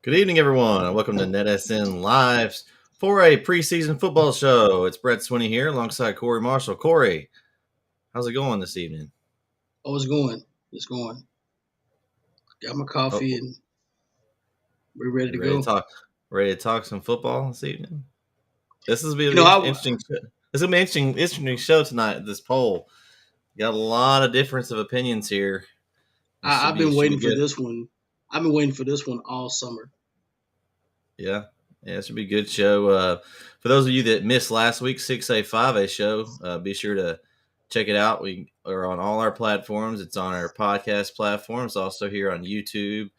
Good evening, everyone, and welcome to NETsn Live's for a preseason football show. It's Brett Swinney here alongside Corey Marshall. Corey, how's it going this evening? Oh, it's going. It's going. Got my coffee and we're ready to go. Ready to talk some football this evening? This is going to You know, be I, an interesting. This is going to be an interesting show tonight. This poll got a lot of difference of opinions here. I I've been waiting for this one. I've been waiting for this one all summer. Yeah, it should be a good show. For those of you that missed last week's 6A 5A show, be sure to check it out. We are on all our platforms. It's on our podcast platforms, also here on YouTube,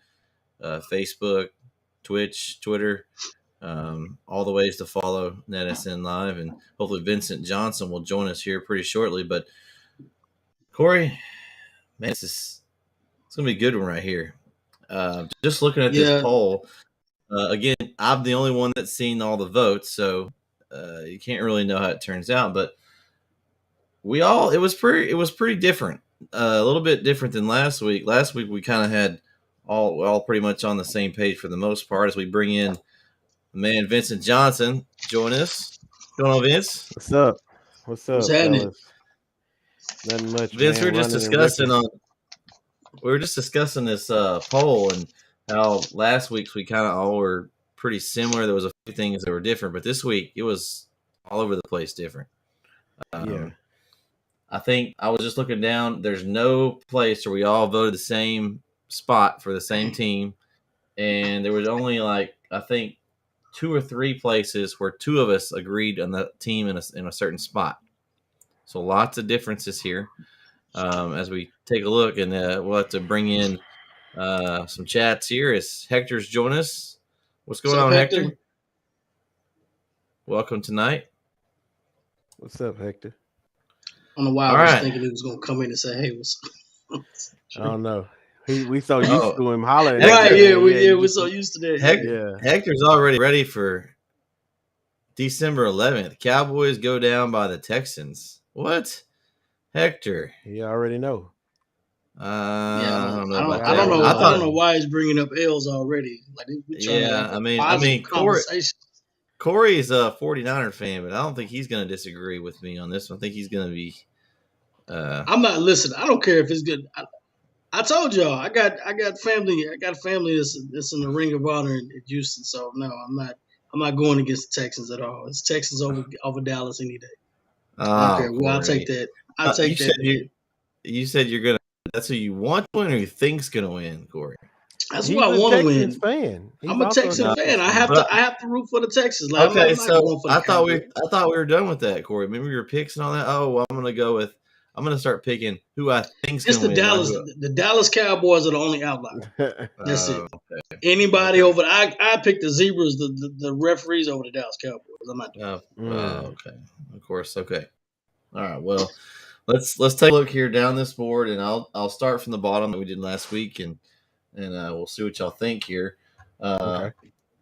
Facebook, Twitch, Twitter, all the ways to follow NETsn Live. And hopefully Vincent Johnson will join us here pretty shortly. But Corey, man, it's going to be a good one right here. Just looking at this poll, again, I'm the only one that's seen all the votes, so you can't really know how it turns out. But it was pretty different, a little bit different than last week. Last week we kind of had all pretty much on the same page for the most part. As we bring in the man Vincent Johnson, join us. What's going on, Vince? What's up? What's happening? Nothing much. Vince, man. we were just discussing this poll and how last week's we kind of all were pretty similar. There was a few things that were different, but this week it was all over the place different. I think I was just looking down. There's no place where we all voted the same spot for the same team, and there was only I think 2 or 3 places where 2 of us agreed on the team in a certain spot. So lots of differences here. As we take a look, and we'll have to bring in some chats here as Hector's join us. What's going on, Hector? Welcome tonight. What's up, Hector? I don't know why I was thinking he was going to come in and say, "Hey, what's up?" I don't know. We so used to him hollering. Right? Yeah, we're so used to that. Hector's already ready for December 11th. Cowboys go down by the Texans. What? Hector. You already know. I don't know about that. I don't know why he's bringing up L's already. Corey's a 49er fan, but I don't think he's going to disagree with me on this one. I think he's going to be. I'm not listening. I don't care if it's good. I told y'all I got family. I got family that's in the Ring of Honor at Houston. So no, I'm not going against the Texans at all. It's Texans over Dallas any day. Okay, well, I'll take that. I'll take that. You said you're gonna. That's who you want to win, or you think's gonna win, Corey. That's who I want to win. Fan. I'm a Texans fan. I have to root for the Texans. Okay, so I thought we were done with that, Corey. Remember your picks and all that. Oh, well, I'm gonna start picking who I think's gonna win. The Dallas Cowboys are the only outlier. That's it. Okay. Anybody over? I picked the Zebras, the referees over the Dallas Cowboys. I'm not doing okay. Of course. Okay. All right. Well, let's take a look here down this board, and I'll start from the bottom that we did last week, and we'll see what y'all think here. Okay.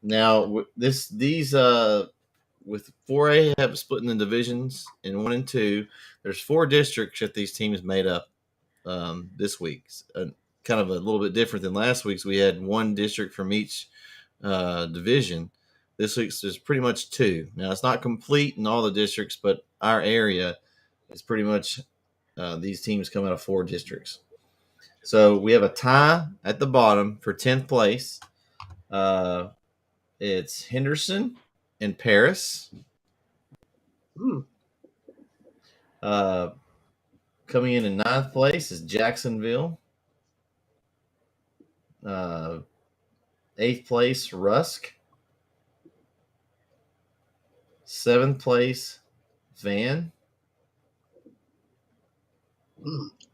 Now these with 4A have split in the divisions in 1 and 2. There's 4 districts that these teams made up this week. Kind of a little bit different than last week's. We had 1 district from each division. This week's there's pretty much 2. Now, it's not complete in all the districts, but our area is pretty much these teams come out of 4 districts. So we have a tie at the bottom for 10th place. It's Henderson and Paris. Coming in 9th place is Jacksonville. 8th place, Rusk. 7th place, Van.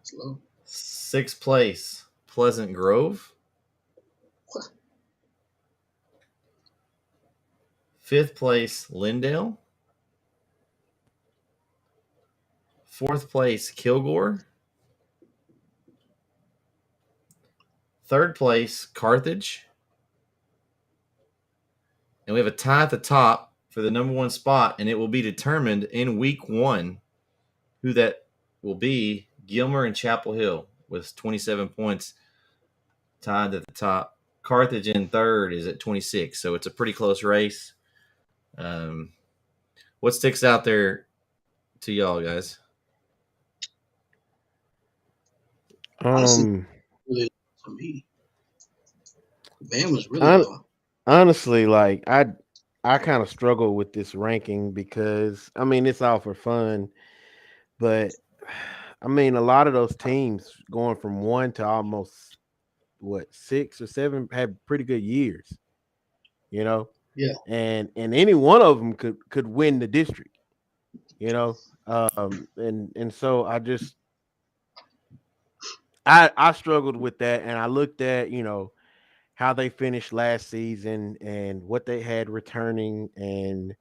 Slow. 6th place, Pleasant Grove. What? 5th place, Lindale. 4th place, Kilgore. 3rd place, Carthage. And we have a tie at the top for the number 1 spot, and it will be determined in week 1 who that will be. Gilmer and Chapel Hill with 27 points tied at the top. Carthage in third is at 26, so it's a pretty close race. What sticks out there to y'all guys? Honestly, really for me, Van was really low. Honestly, like I kind of struggle with this ranking because I mean it's all for fun, but I mean a lot of those teams going from 1 to almost 6 or 7 had pretty good years, you know. Yeah. And any one of them could win the district, you know. And so I struggled with that, and I looked at, you know, how they finished last season and what they had returning, and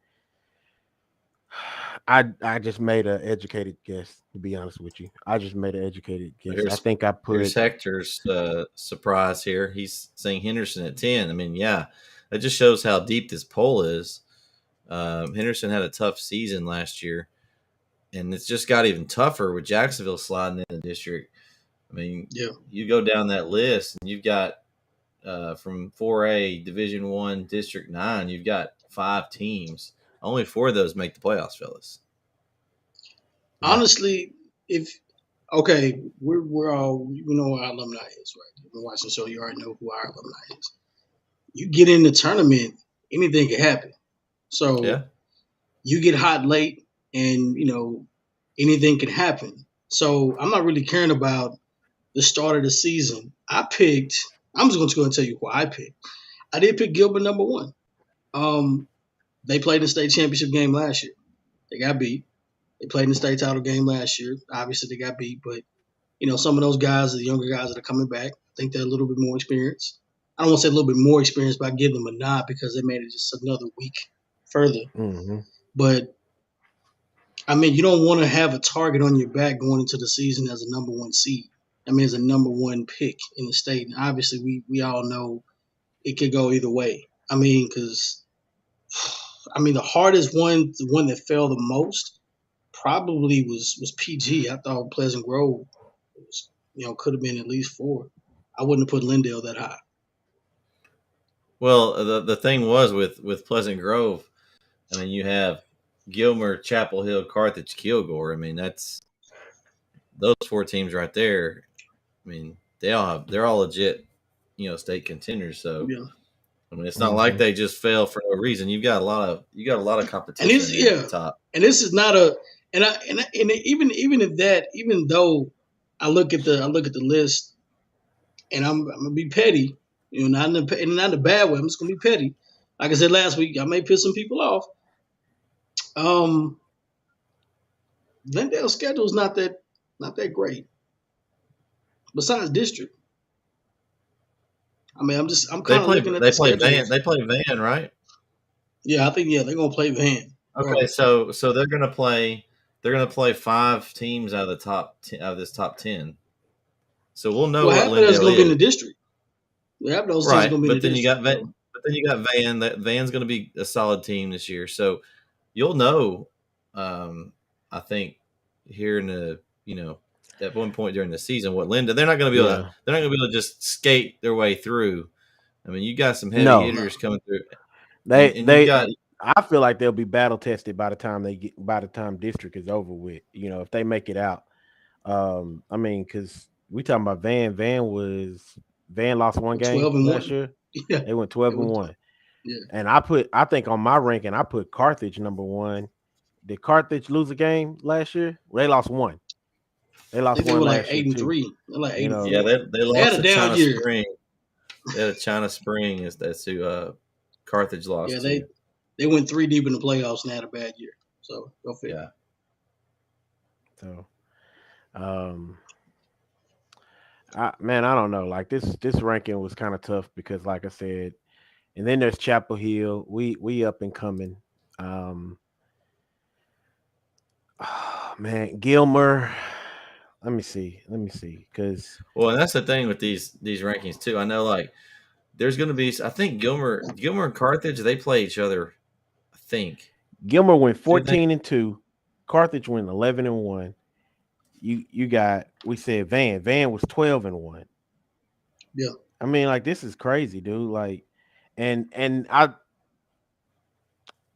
I just made an educated guess. To be honest with you, I just made an educated guess. I think I Here's put Hector's surprise here. He's saying Henderson at 10. I mean, yeah, that just shows how deep this poll is. Henderson had a tough season last year, and it's just got even tougher with Jacksonville sliding in the district. I mean, you go down that list, and you've got from 4A Division I District 9, you've got 5 teams. Only 4 of those make the playoffs, fellas. Honestly, we're all, you know what our alumni is, right? You've been watching the show, you already know who our alumni is. You get in the tournament, anything can happen. So you get hot late, and you know anything can happen. So I'm not really caring about the start of the season. I'm just going to go and tell you who I picked. I did pick Gilbert number 1. They played in the state championship game last year. They got beat. They played in the state title game last year. Obviously, they got beat, but you know some of those guys, the younger guys that are coming back, I think they're a little bit more experienced. I don't want to say a little bit more experienced, but I give them a nod because they made it just another week further. Mm-hmm. But I mean, you don't want to have a target on your back going into the season as a number 1 seed. I mean, as a number 1 pick in the state. And obviously, we all know it could go either way. I mean, because the hardest one, the one that fell the most, probably was PG. I thought Pleasant Grove was, could have been at least 4. I wouldn't have put Lindale that high. Well, the thing was with Pleasant Grove, I mean, you have Gilmer, Chapel Hill, Carthage, Kilgore. I mean, that's those 4 teams right there. I mean, they're all legit, state contenders. So, I mean, it's not like they just fell for no reason. You got a lot of competition at the top. And this is not even though I look at the list, and I'm gonna be petty, not in a bad way. I'm just gonna be petty. Like I said last week, I may piss some people off. Glendale's schedule is not that great. Besides district, I mean, I'm kind of looking at the schedule. They play Van, right? Yeah, I think they're gonna play Van. Okay, so they're gonna play 5 teams out of this top 10. So we'll know what Lindale is. Going to be in the district. Half those teams going to be in the district. But then you got Van. Van's going to be a solid team this year. So you'll know. I think here in the at one point during the season what Lindale, they're not going to be able to just skate their way through. I mean, you got some heavy hitters coming through. I feel like they'll be battle tested by the time district is over with. If they make it out. I mean, because we talking about Van. Van lost 1 game last year. Yeah. They went 12-1. Yeah. And I think on my ranking, I put Carthage number 1. Did Carthage lose a game last year? Well, they lost 1. They lost 1 last year. 8-3. They're like 8-3. Yeah, they lost to China Spring. They had a China Spring. That's who Carthage lost. Yeah, they went 3 deep in the playoffs and had a bad year. So go figure. Yeah. So, I don't know. Like this ranking was kind of tough because, like I said, and then there's Chapel Hill. We up and coming. Man, Gilmer. Let me see, because and that's the thing with these rankings too. I know, like, there's going to be. I think Gilmer and Carthage, they play each other. I think Gilmer went 14-2. Carthage went 11-1. You got, we said Van was 12-1. Yeah. I mean, like this is crazy, dude. Like, and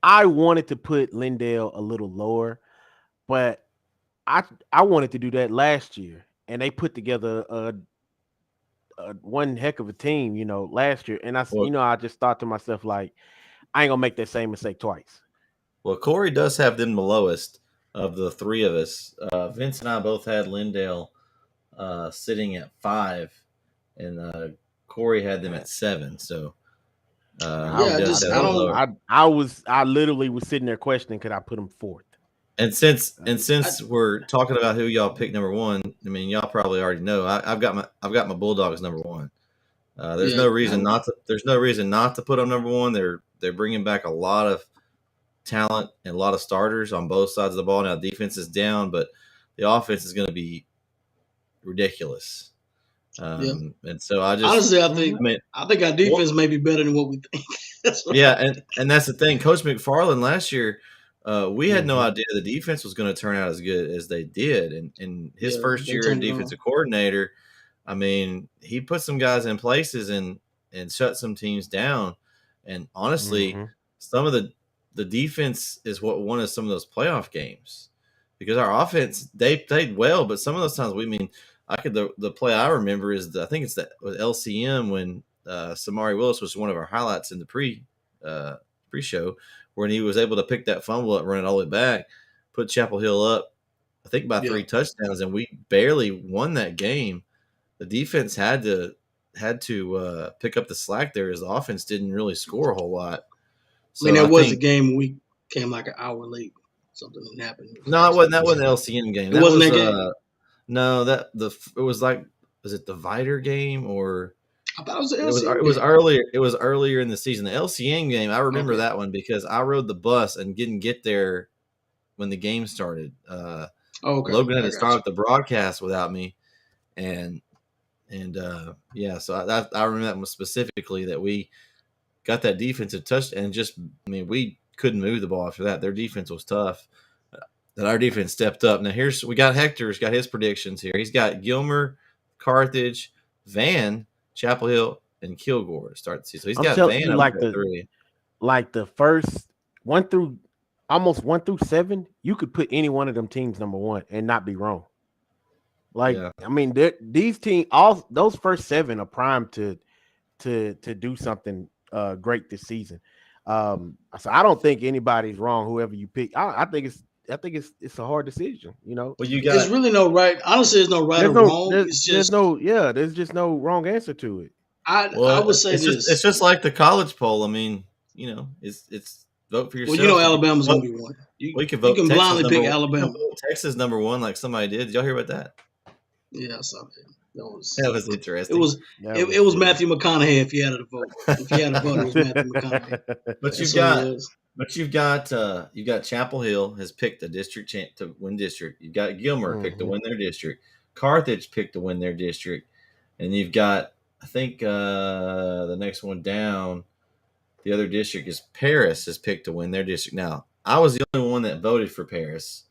I wanted to put Lindale a little lower, but I I wanted to do that last year, and they put together a one heck of a team, last year. And Well, I just thought to myself like, I ain't gonna make that same mistake twice. well, Corey does have them the lowest of the three of us. Vince and I both had Lindale sitting at 5, and Corey had them at 7. So I he Yeah, I does just have I them don't. lower. I literally was sitting there questioning could I put him fourth. And since and Like, I, since we're talking about who y'all picked number 1, I mean y'all probably already know. I've got my Bulldogs number 1. There's yeah, no reason not to. There's no reason not to put them number 1. They're bringing back a lot of talent and a lot of starters on both sides of the ball. Now defense is down, but the offense is going to be ridiculous. yeah. And so I just, Honestly, mhm. I mean, I think our what, defense may be better than what we think. That's what yeah, and that's the thing. Coach McFarland last year, we had no Mhm. idea the defense was going to turn out as good as they did. And in his Yeah, first they year in turned it on. defensive coordinator, I mean, he put some guys in places and shut some teams down. And honestly, Mhm. some of the defense is what won us some of those playoff games because our offense they played well, but some of those times we mean the play I remember is I think it's that with LCM when Samari Willis was one of our highlights in the uh, pre show when he was able to pick that fumble up, run it all the way back, put Chapel Hill up, I think by Yeah. 3 touchdowns, and we barely won that game. The defense had to pick up the slack there as the offense didn't really score a whole lot. I mean, So there I was a think game we came like an hour late. Something that happened. It was no, it wasn't. That wasn't the extra. LCN game. It That wasn't was that game. no that the it was like was it the Viter game or I thought it was the it LCM was game. earlier in the season. The LCN game, I remember Okay. that one because I rode the bus and didn't get there when the game started. Oh, okay. Logan had I to got start you. up the broadcast without me, and yeah, so I remember that one specifically that we got that defensive touch and just I mean we couldn't move the ball after that. Their defense was tough. That our defense stepped up. Now we got Hector's got his predictions here. He's got Gilmer, Carthage, Van, Chapel Hill, and Kilgore to start the season. So he's I'm got telling Van you, up there at 3. like the first one through almost 1 through 7, you could put any one of them teams number one and not be wrong. Like, Yeah. I mean, these teams, all those first 7 are primed to do something great this season. So I don't think anybody's wrong. Whoever you pick, I think it's a hard decision. Well, you There's got really no right. Honestly, there's no right or wrong. It's there's just no there's just no wrong answer to it. I well, would say it's this. just like the college poll. I mean, it's vote for Well, yourself. Alabama's gonna be one. We could You vote can Texas blindly number pick 1. You can Alabama. vote Texas number 1 like somebody did. Did y'all hear about that? Yeah, I saw that. That That was was it interesting. was That it, was it was silly. Matthew McConaughey if you had to vote. If you had to vote, it was Matthew McConaughey. But That's what it was. you've got Chapel Hill has picked a district champ to win district. You've got Gilmer picked to Mhm. win their district. Carthage picked to win their district, and you've got I think the next one down, the other district is Paris has picked to win their district. Now I was the only one that voted for Paris.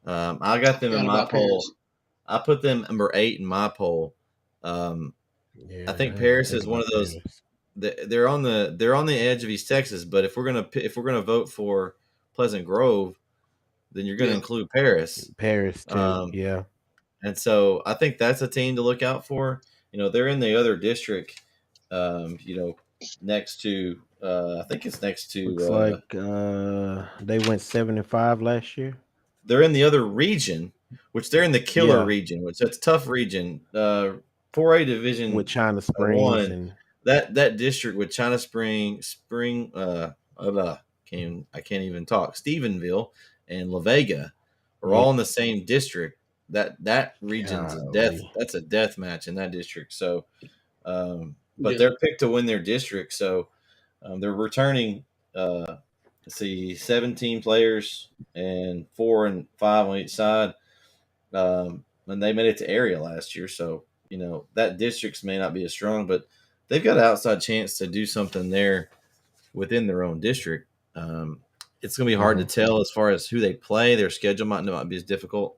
I I got them in forgot my about poll. Paris. I put them number 8 in my poll. Um, I Yeah, think I didn't Paris think is one about of those Paris. they're on the edge of East Texas. But if we're gonna vote for Pleasant Grove, then you're gonna Yeah, include Paris. Paris too. Um, Yeah. and so I think that's a team to look out for. They're in the other district. Next to I think it's next Looks to like they went 7-5 last year. they're in the other region, which they're in the killer Yeah, region, which that's a tough region. 4A with Division China Springs one. and That district with China Spring, I can't even talk. Stephenville and La Vega are yeah, all in the same district. That region's a death. golly. That's a death match in that district. So, but yeah, they're picked to win their district. So they're returning. Let's see, 17 players and 4 and 5 on each side. And they made it to area last year, so that districts may not be as strong, but they've got an outside chance to do something there within their own district. It's going to be hard to Mhm. tell as far as who they play. Their schedule might not be as difficult.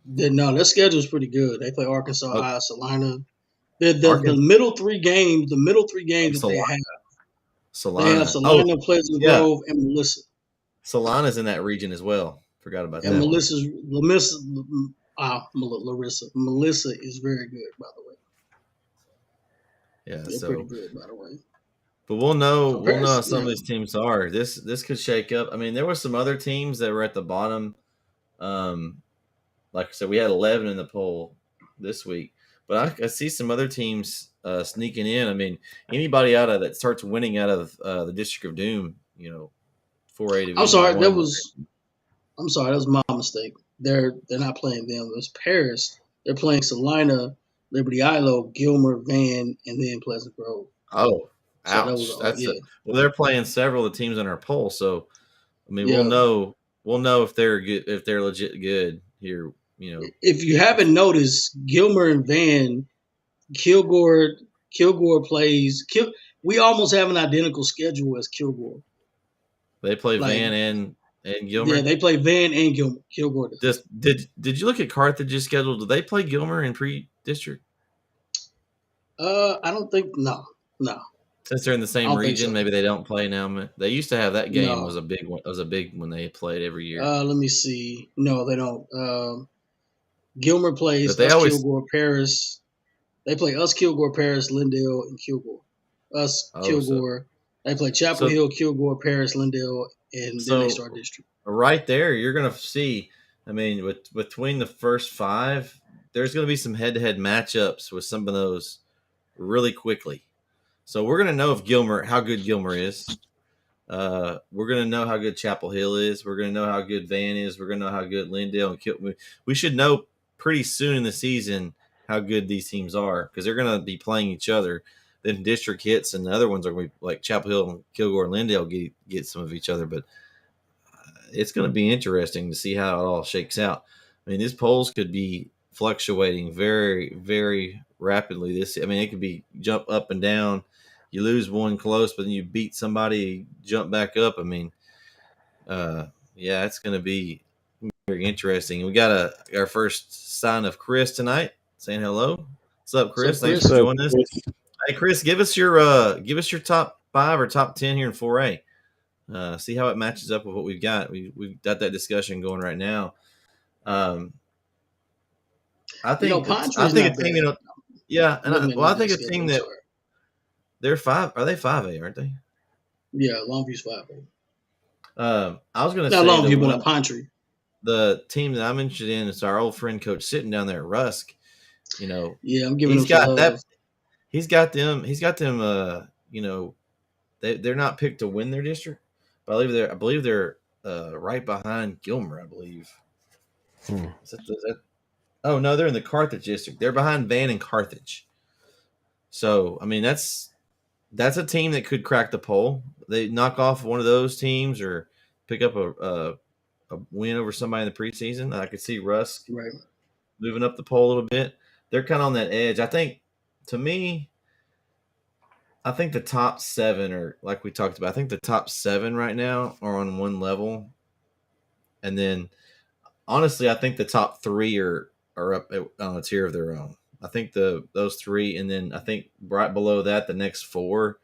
no, their schedule's pretty good. They play Arkansas, Oh, High, Salina. The middle three games that they have Solana. Salina, Pleasant yeah. Grove, and Melissa. Solana's in that region as well. Forgot about And that. Melissa is very good, by the way. Yeah, They're pretty good, by the way. But we'll know how some of these teams are. This could shake up. I mean, there were some other teams that were at the bottom. Like I said, we had 11 in the poll this week, but I see some other teams sneaking in. I mean, anybody that starts winning out of the District of Doom, 4A Division. I'm sorry, that was my mistake. They're not playing them. It was Paris. They're playing Salina, Liberty Ilo, Gilmer, Van, and then Pleasant Grove. Oh, ouch! Well, they're playing several of the teams in our poll, so I mean, we'll know if they're good, if they're legit good here. If you haven't noticed, Gilmer and Van, Kilgore plays. We almost have an identical schedule as Kilgore. They play Van and Gilmer. Yeah, they play Van and Gilmer. Kilgore. Did you look at Carthage's schedule? Do they play Gilmer in pre-district? I don't think no. Since they're in the same region, maybe they don't play now. They used to have that game. Was a big one. It was a big one they played every year. Let me see. No, they don't. Gilmer plays Kilgore, Paris. They play us, Kilgore, Paris, Lindale, and Kilgore. Kilgore. They play Chapel Hill, Kilgore, Paris, Lindale, and then they start district. Right there, you're going to see. I mean, between the first 5, there's going to be some head-to-head matchups with some of those really quickly. So we're going to know how good Gilmer is. We're going to know how good Chapel Hill is. We're going to know how good Van is. We're going to know how good Lindale and Kilgore. We should know pretty soon in the season how good these teams are because they're going to be playing each other. Then district hits and the other ones are going to be like Chapel Hill and Kilgore and Lindale get some of each other. But it's going to be interesting to see how it all shakes out. I mean, these polls could be fluctuating very, very rapidly. It could be jump up and down. You lose one close, but then you beat somebody, jump back up. I mean, it's going to be very interesting. We got our first sign of Chris tonight saying hello. What's up, Chris? Thanks for joining us. Hey, Chris, give us your top 5 or top 10 here in 4A. See how it matches up with what we've got. We've got that discussion going right now. I think a team. Yeah, and I think a team that they're 5. Are they 5A? Aren't they? Yeah, Longview's 5A. I was going to say Longview, but Pondry. The team that I'm interested in is our old friend Coach sitting down there at Rusk. Yeah, I'm giving him that. He's got them. They're not picked to win their district. But I believe they're right behind Gilmer. I believe. Oh no, they're in the Carthage district. They're behind Van and Carthage. So I mean, that's a team that could crack the poll. They knock off one of those teams or pick up a win over somebody in the preseason. I could see Rusk moving up the poll a little bit. They're kind of on that edge. I think, to me, the top 7 are, like we talked about, I think the top 7 right now are on one level. And then, honestly, I think the top 3 are up on a tier of their own. I think those 3, and then I think right below that, the next 4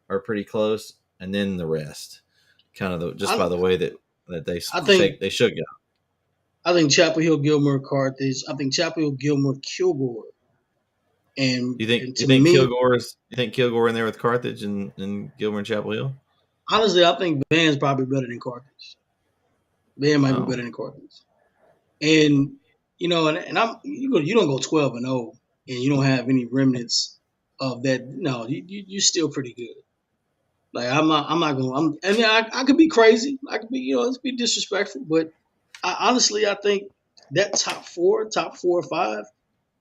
are pretty close. And then the rest, kind of by the way that they should go. I think Chapel Hill, Gilmer, Carthage. I think Chapel Hill, Gilmer, Kilgore. And you think Kilgore in there with Carthage and Gilmer and Chapel Hill? Honestly, I think Van's probably better than Carthage. Van might be better than Carthage. And you don't go 12-0 and you don't have any remnants of that. No, you're still pretty good. Like I'm not going. I could be crazy. I could be let's be disrespectful. But I think that top 4 or 5,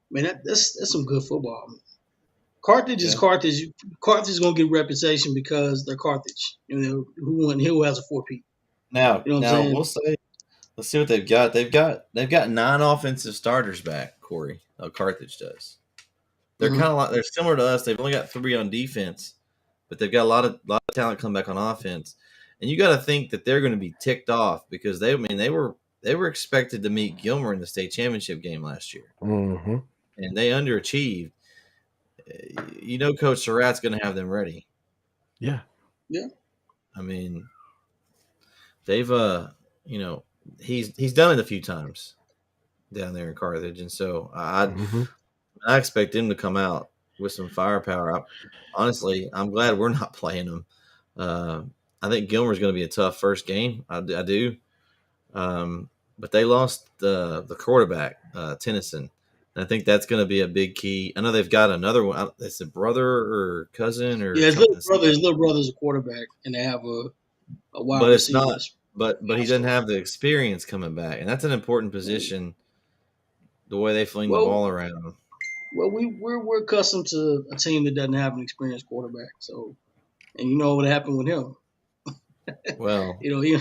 man, that's some good football. Man. Carthage is Carthage. Carthage is gonna get reputation because they're Carthage. Who has a 4P. Now we'll say, let's see what they've got. They've got 9 offensive starters back. Corey, Carthage does. They're kind of they're similar to us. They've only got 3 on defense, but they've got a lot of talent come back on offense. And you got to think that they're going to be ticked off because they were expected to meet Gilmer in the state championship game last year, and they underachieved. Coach Surratt's going to have them ready. Yeah. Yeah. I mean, they've he's done it a few times down there in Carthage, and so I expect him to come out with some firepower. Honestly, I'm glad we're not playing them. I think Gilmer's going to be a tough first game. I do. But they lost the quarterback, Tennyson. And I think that's going to be a big key. I know they've got another one. It's a brother or cousin or Yeah, something. his little brother's a quarterback, and they have a wide But it's receiver. not. But he doesn't have the experience coming back, and that's an important position. The way they fling the ball around. Well, we're accustomed to a team that doesn't have an experienced quarterback. So, and you know what happened with him. Well, he.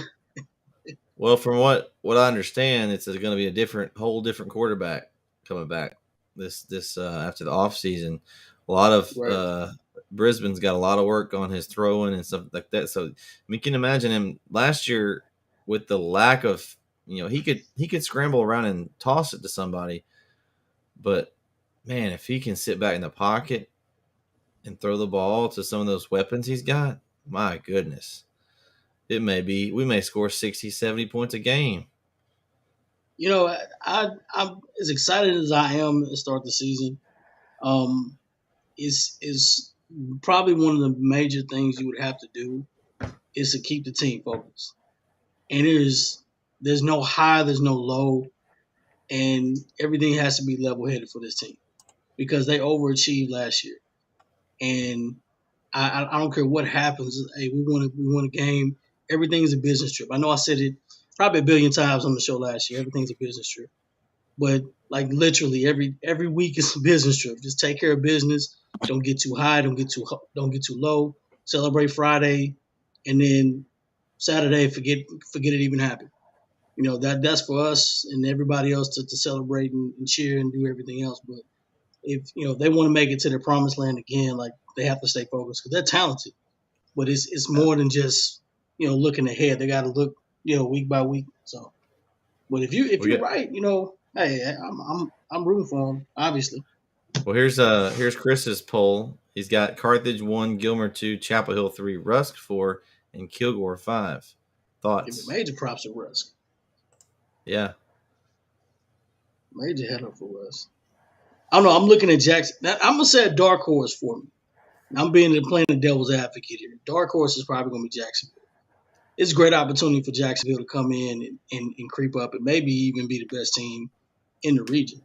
Well, from what I understand, it's going to be a whole different quarterback coming back this after the off season. A lot of Brisbane's got a lot of work on his throwing and stuff like that. So we can imagine him last year with the lack of he could scramble around and toss it to somebody, but man, if he can sit back in the pocket and throw the ball to some of those weapons he's got, my goodness. We may score 60, 70 points a game. I'm as excited as I am to start the season. Is probably one of the major things you would have to do is to keep the team focused. And there's no high, there's no low, and everything has to be level headed for this team because they overachieved last year. And I don't care what happens. Hey, we won a game. Everything's a business trip. I know I said it probably a billion times on the show last year. Everything's a business trip, but like literally every week is a business trip. Just take care of business. Don't get too high. Don't get too low. Celebrate Friday, and then Saturday forget it even happened. That's for us and everybody else to celebrate and cheer and do everything else. But if they want to make it to their promised land again, like they have to stay focused because they're talented. But it's more than just looking ahead. They got to look week by week. So, but if you're right, hey, I'm rooting for them, obviously. Well, here's Chris's poll. He's got Carthage 1, Gilmer 2, Chapel Hill 3, Rusk 4, and Kilgore 5. Thoughts? Give major props to Rusk. Yeah. Major head up for Rusk. I don't know. I'm looking at Jackson. I'm gonna say a dark horse for me. I'm playing the devil's advocate here. Dark horse is probably gonna be Jacksonville. It's a great opportunity for Jacksonville to come in and creep up and maybe even be the best team in the region.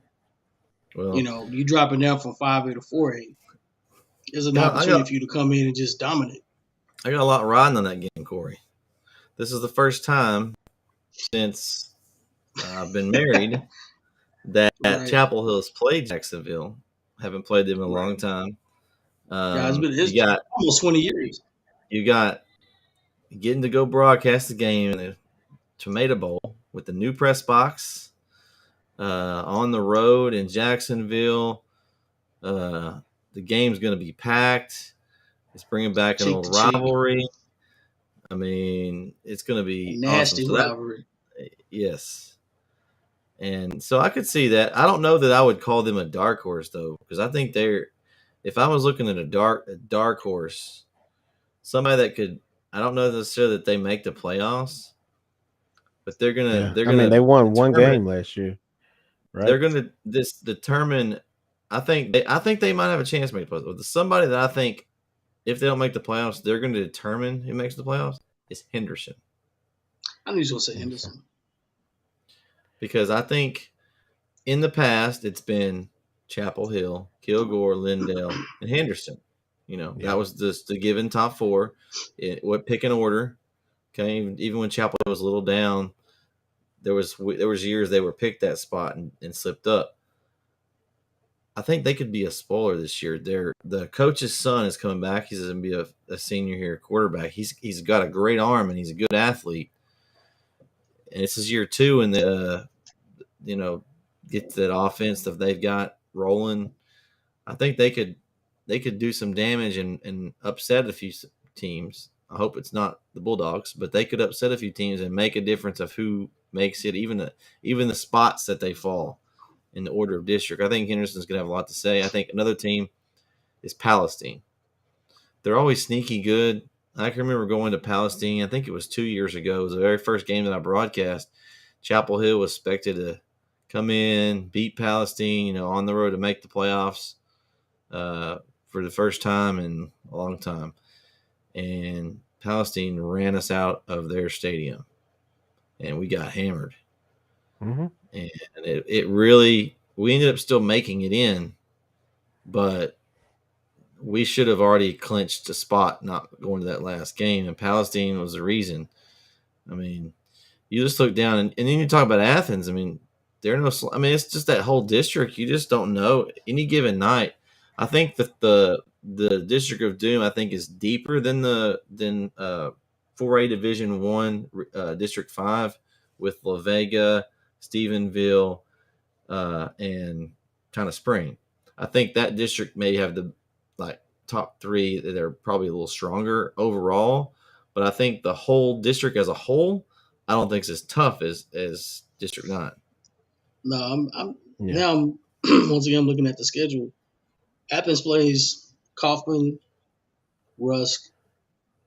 Well, you dropping down from 5A to 4A. There's an opportunity for you to come in and just dominate. I got a lot riding on that game, Corey. This is the first time since I've been married that Chapel Hill's played Jacksonville. Haven't played them in a long time. It's been almost 20 years. You got getting to go broadcast the game in the Tomato Bowl with the new press box on the road in Jacksonville. The game's going to be packed. It's bringing back an old rivalry. I mean, it's going to be a nasty rivalry. Yes. And so I could see that. I don't know that I would call them a dark horse, though, because I think if I was looking at a dark horse, somebody that could, I don't know necessarily that they make the playoffs, but they're gonna. They won one game last year, right? They're gonna determine. I think they might have a chance to make the playoffs. Somebody that I think, if they don't make the playoffs, they're going to determine who makes the playoffs is Henderson. I knew you were going to say Henderson. Because I think in the past it's been Chapel Hill, Kilgore, Lindale, and Henderson. That was just the given top four. What pick an order. Okay, even when Chapel Hill was a little down, there was years they were picked that spot and slipped up. I think they could be a spoiler this year. The coach's son is coming back. He's going to be a senior here quarterback. He's got a great arm and he's a good athlete. And it's his year 2 and get to that offense that they've got rolling. I think they could do some damage and upset a few teams. I hope it's not the Bulldogs, but they could upset a few teams and make a difference of who makes it, even the spots that they fall in the order of district. I think Henderson's going to have a lot to say. I think another team is Palestine. They're always sneaky good. I can remember going to Palestine. I think it was 2 years ago. It was the very first game that I broadcast. Chapel Hill was expected to come in, beat Palestine, on the road to make the playoffs for the first time in a long time. And Palestine ran us out of their stadium, and we got hammered. Mm-hmm. And it really, we ended up still making it in, but we should have already clinched a spot not going to that last game, and Palestine was the reason. I mean, you just look down, and then you talk about Athens. I mean, it's just that whole district. You just don't know any given night. I think that the District of Doom, I think, is deeper than 4A Division 1 District 5 with La Vega, Stephenville, and kind of Spring. I think that district may have the top three that are probably a little stronger overall, but I think the whole district as a whole, I don't think it's as tough as District 9. No, now I'm once again I'm looking at the schedule. Athens plays Kaufman, Rusk,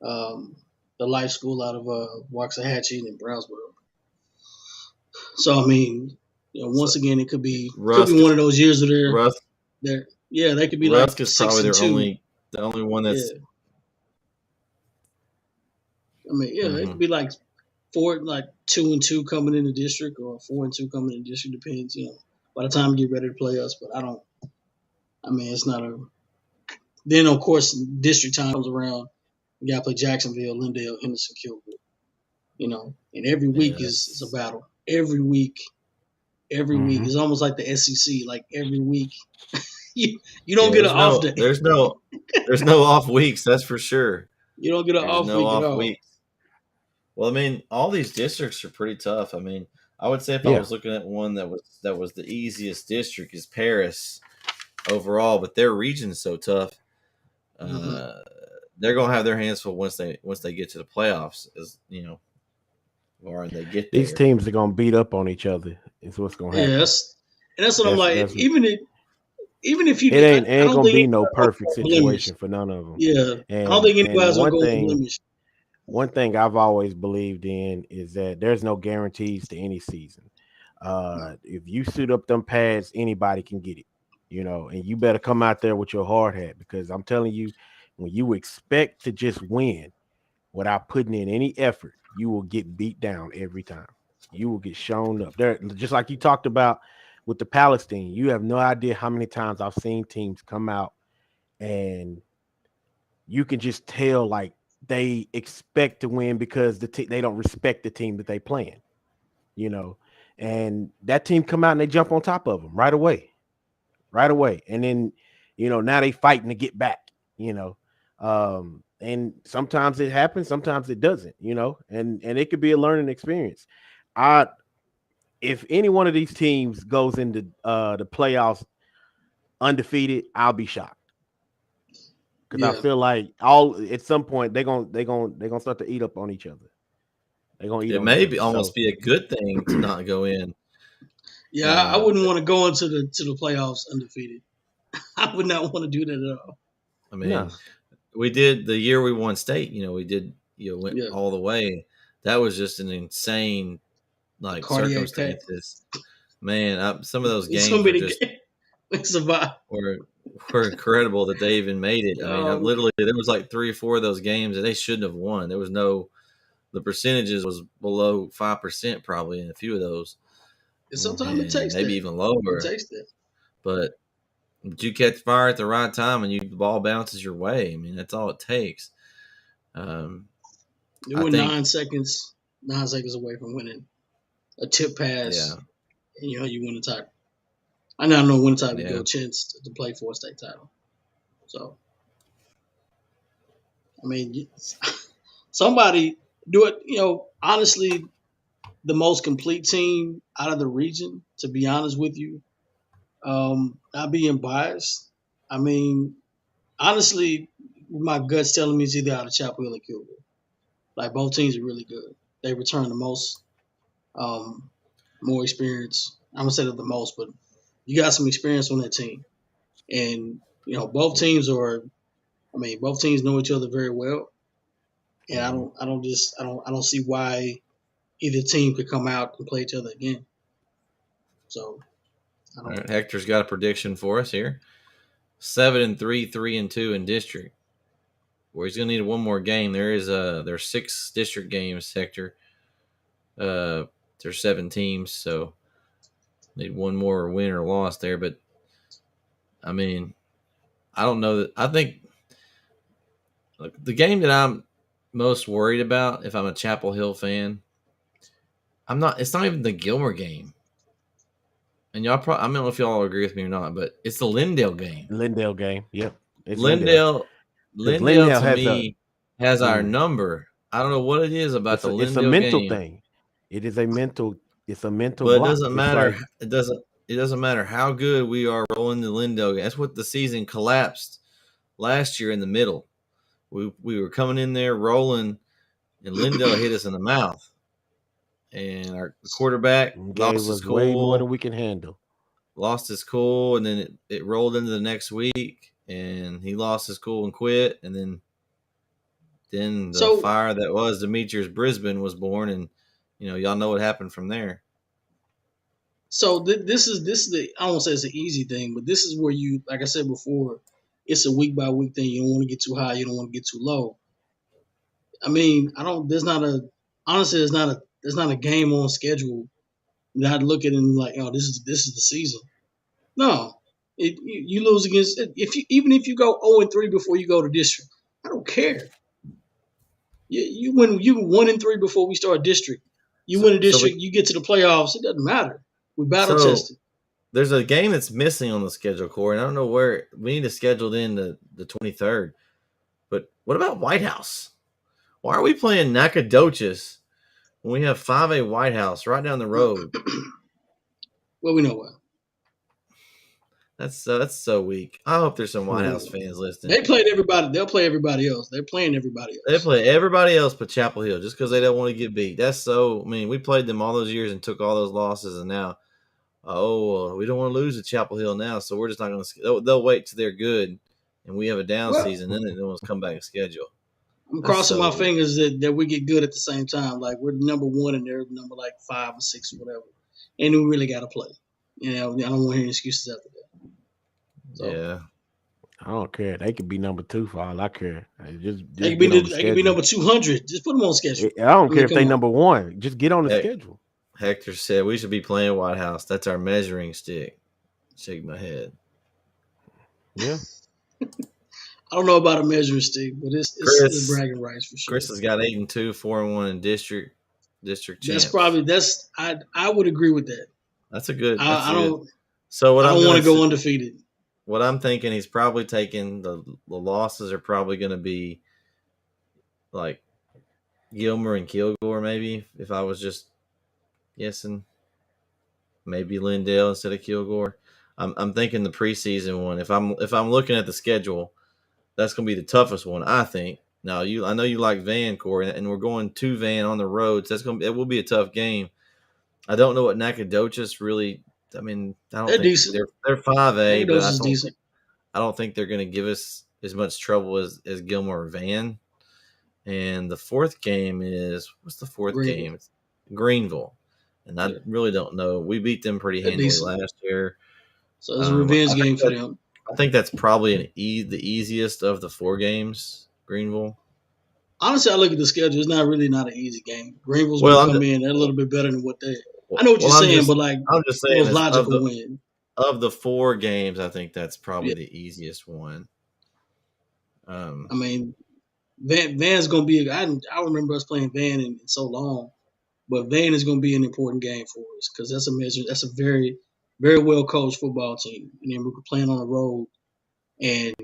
the Life School out of Waxahachie and Brownsboro. So I mean, once again, it could be one of those years where they could be Rusk like is probably the only one that's. Yeah. I mean, it could be like 2-2 coming in the district, or 4-2 coming in the district. Depends, by the time you get ready to play us. But it's not a. Then of course, district time comes around. You got to play Jacksonville, Lindale, Henderson, Kilgore. And every week is a battle. Every week is almost like the SEC. Like every week, you don't get an off day. There's no off weeks. That's for sure. You don't get an off week at all. Weeks. Well, I mean, all these districts are pretty tough. I mean, I would say if I was looking at one that was the easiest district is Paris overall, but their region's so tough. They're gonna have their hands full once they get to the playoffs, or they get there. These teams are gonna beat up on each other. Is what's gonna happen. Yes, and that's what I'm like. Even if you, it ain't gonna be no perfect situation for none of them. Yeah, I don't think anybody's gonna go blemish. One thing I've always believed in is that there's no guarantees to any season. If you suit up them pads, anybody can get it, and you better come out there with your hard hat, because I'm telling you, when you expect to just win without putting in any effort, you will get beat down every time. You will get shown up there, just like you talked about with the Palestine. You have no idea how many times I've seen teams come out and you can just tell like they expect to win because they don't respect the team that they playing, and that team come out and they jump on top of them right away. And then, now they fighting to get back, and sometimes it happens, sometimes it doesn't, and it could be a learning experience. If any one of these teams goes into the playoffs undefeated, I'll be shocked. Because I feel like at some point they're gonna start to eat up on each other. They're gonna eat. It may almost be a good thing to not go in. Yeah, I wouldn't want to go into the playoffs undefeated. I would not want to do that at all. I mean, we did the year we won state. We did went all the way. That was just an insane circumstances. Man, some of those games were incredible that they even made it. I mean, literally, there was 3 or 4 of those games that they shouldn't have won. There was the percentages was below 5% probably in a few of those. Sometimes it takes maybe even lower. It takes that. But you catch fire at the right time and the ball bounces your way. I mean, that's all it takes. You were 9 seconds away from winning a tip pass. Yeah. And you win the title. I now know when time to go chance to play for a state title. So, I mean, somebody do it. Honestly, the most complete team out of the region, to be honest with you, not being biased. I mean, honestly, my gut's telling me it's either out of Chapel Hill or Kilgore. Like, both teams are really good. They return the most, more experience. I'm going to say that the most, but you got some experience on that team. And, both teams are. I mean, both teams know each other very well, and Mhm. I don't see why either team could come out and play each other again. So I All don't. right, Hector's got a prediction for us here: 7-3, 3-2 in district. Where he's going to need one more game. There's 6 district games, Hector. There's 7 teams, so need one more win or loss there. But I mean, I don't know that. I think the game that I'm most worried about, if I'm a Chapel Hill fan, I'm not. It's not even the Gilmer game, and y'all. I don't know if y'all agree with me or not, but it's the Lindale game. Lindale game. Yep. It's Lindale. Lindale, Because Lindale Lindale to has me has our mm, number. I don't know what it is about the it's a Lindale mental game, thing. It is a mental but it block. doesn't It's matter. like It doesn't matter how good we are rolling the Lindale game. That's what the season collapsed last year in the middle. We were coming in there rolling, and Lindale hit us in the mouth, and our quarterback gave us way more than we can handle. lost his cool, and then it rolled into the next week, and he lost his cool and quit, and then the So fire that was Demetrius Brisbane was born, and y'all know what happened from there. this is the I won't say it's an easy thing, but this is where you, like I said before, it's a week by week thing. You don't want to get too high, you don't want to get too low. I mean, I don't. There's not a honestly, there's not a game on schedule. Not looking and like, oh, this is the season. No, you lose against even if you go 0-3 before you go to district. I don't care. You win 1-3 before we start district. You So win a so district, we you get to the playoffs. It doesn't matter. We battle so tested. there's a game that's missing on the schedule, Corey, and I don't know where we need to schedule it in the 23rd. But what about White House? Why are we playing Nacogdoches when we have 5A White House right down the road? Well, we know why. That's so weak. I hope there's some White Hmm. House fans listening. They played everybody. They'll play everybody else. They're playing everybody They else. play everybody else but Chapel Hill just because they don't want to get beat. That's so. I mean, we played them all those years and took all those losses, and now, we don't want to lose to Chapel Hill now, so we're just not going to. They'll wait till they're good, and we have a down Well, season, then they'll come back and schedule. I'm That's crossing my so weak. fingers that we get good at the same time. Like we're number one and they're number like 5 or 6 or whatever, and we really got to play. I don't want to hear any excuses after that. So Yeah. I don't care. They could be number 2 for all I care. Just they could get on the be schedule. number 200. Just put them on schedule. I don't I care mean, if come they on. number 1. Just get on the Heck, schedule. Hector said we should be playing White House. That's our measuring stick. Shake my head. Yeah. I don't know about a measuring stick, but it's Chris bragging rights for sure. Chris has got 8-2, 4-1 in district champs. That's I would agree with that. That's a good. That's I a good. don't So what I I'm don't want gonna to go undefeated. what I'm thinking, he's probably taking the losses are probably going to be like Gilmer and Kilgore, maybe if I was just guessing, maybe Lindale instead of Kilgore. I'm thinking the preseason one. If I'm looking at the schedule, that's going to be the toughest one, I think. Now I know you like Van, Corey, and we're going to Van on the road. So it will be a tough game. I don't know what Nacogdoches really. I mean, I don't They're think decent. they're 5A, but Nacogdoches is decent. I don't think they're going to give us as much trouble as Gilmore or Van. And the fourth game is what's the fourth Greenville. game? It's Greenville, and I Yeah. really don't know. We beat them pretty They're handily decent. last year. So it's a revenge game for them. I think that's probably the easiest of the 4 games. Greenville. Honestly, I look at the schedule. It's not an easy game. Greenville's Well, going to I'm come just, in. They're a little bit better than what they. well, I know what you're I'm saying, just but like I'm just saying most is logical win. of the 4 games, I think that's probably Yeah. the easiest one. I mean, Van's going to be. I remember us playing Van in so long, but Van is going to be an important game for us because that's a very, very well coached football team, and then we're playing on the road, and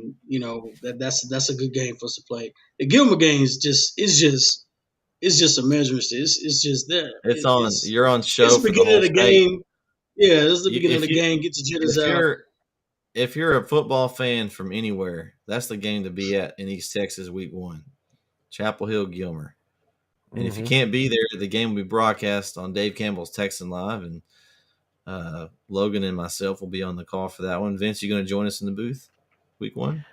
that's a good game for us to play. The Gilmer game is just a measuring stick. It's just there. You're on It's show the for the beginning whole of the state. game. Yeah, this is the beginning of If the you game. Get the jitters if out. you're a football fan from anywhere, that's the game to be at in East Texas week 1. Chapel Hill Gilmer. And if you Mm-hmm. can't be there, the game will be broadcast on Dave Campbell's Texan Live, and Logan and myself will be on the call for that one. Vince, you going to join us in the booth? week 1?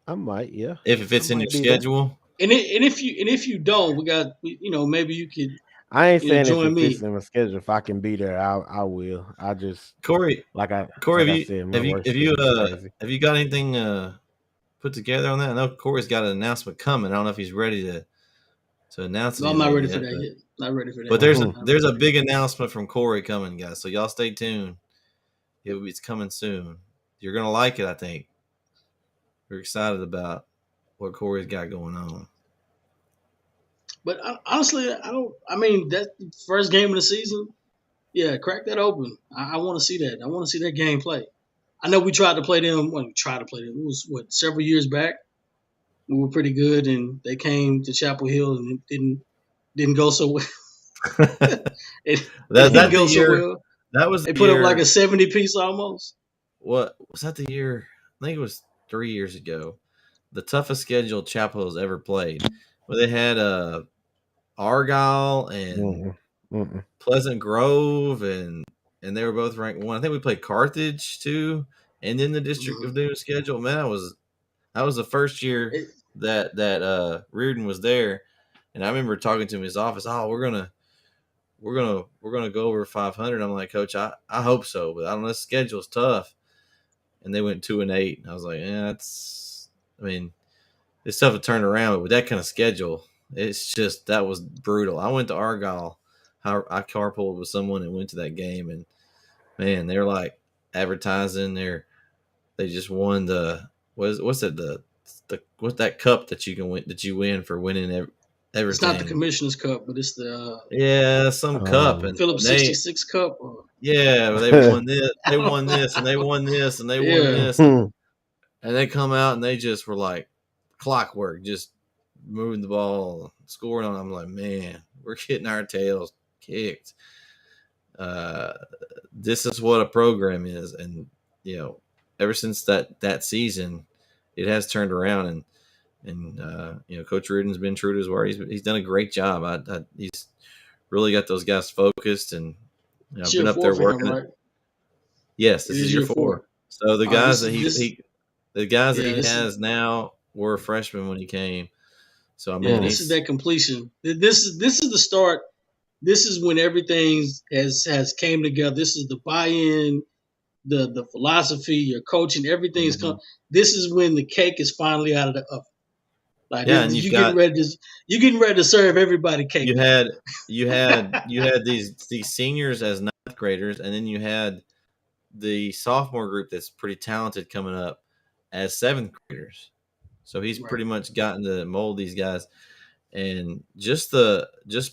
I might, yeah. If it fits I in your might be there. schedule. And if you don't, we got maybe you could I ain't saying if join it fits me. in my schedule. If I can be there, I will. I just Corey, like I Corey, said, my have you work have you schedule is crazy. have you got anything put together on that? I know Corey's got an announcement coming. I don't know if he's ready to announce No, I'm not anything ready for yet, that yet. Not ready for that but yet. there's a big announcement from Corey coming, guys. So y'all stay tuned. It's coming soon. You're gonna like it, I think. We're excited about what Corey's got going on. But honestly, I don't. I mean, that first game of the season, yeah, crack that open. I want to see that. I want to see that game play. I know we tried to play them. Well, we tried to play them. It was several years back. We were pretty good, and they came to Chapel Hill, and it didn't go so well. it didn't That the go so year. well. That was They the put up like year. a 70 piece almost. What was that the year? I think it was 3 years ago. The toughest schedule Chapel has ever played. Where they had Argyle and Pleasant Grove, and they were both ranked 1. I think we played Carthage too, and then the District of Doom schedule. Man, that was the first year that Reardon was there, and I remember talking to him in his office. Oh, we're gonna go over 500. I'm like, Coach, I hope so, but I don't know. The schedule's tough, and they went 2-8. And I was like, yeah, I mean, it's tough to turn around, but with that kind of schedule, it's just that was brutal. I went to Argyle. I carpooled with someone and went to that game, and man, they're like advertising. They just won what's that cup that you can win that you win for winning everything. It's not the Commissioner's Cup, but it's the some cup and Phillips 66 Cup. they won this, they won this, and they won this, and they won this, and they come out and they just were like clockwork, just moving the ball, scoring on. I'm like, man, we're getting our tails kicked. This is what a program is, and ever since that season, it has turned around, and Coach Reardon's been true to his word. He's done a great job. He's really got those guys focused, and I've been up there working. Right? Yes, this is year 4. So the guys that he has now were freshmen when he came. So I mean, this is that completion. This is the start. This is when everything has came together. This is the buy-in, the philosophy, your coaching, everything's come. This is when the cake is finally out of the oven. Like you're getting ready to serve everybody cake. You had these seniors as 9th graders, and then you had the sophomore group that's pretty talented coming up as 7th graders. So he's pretty much gotten to mold these guys. And just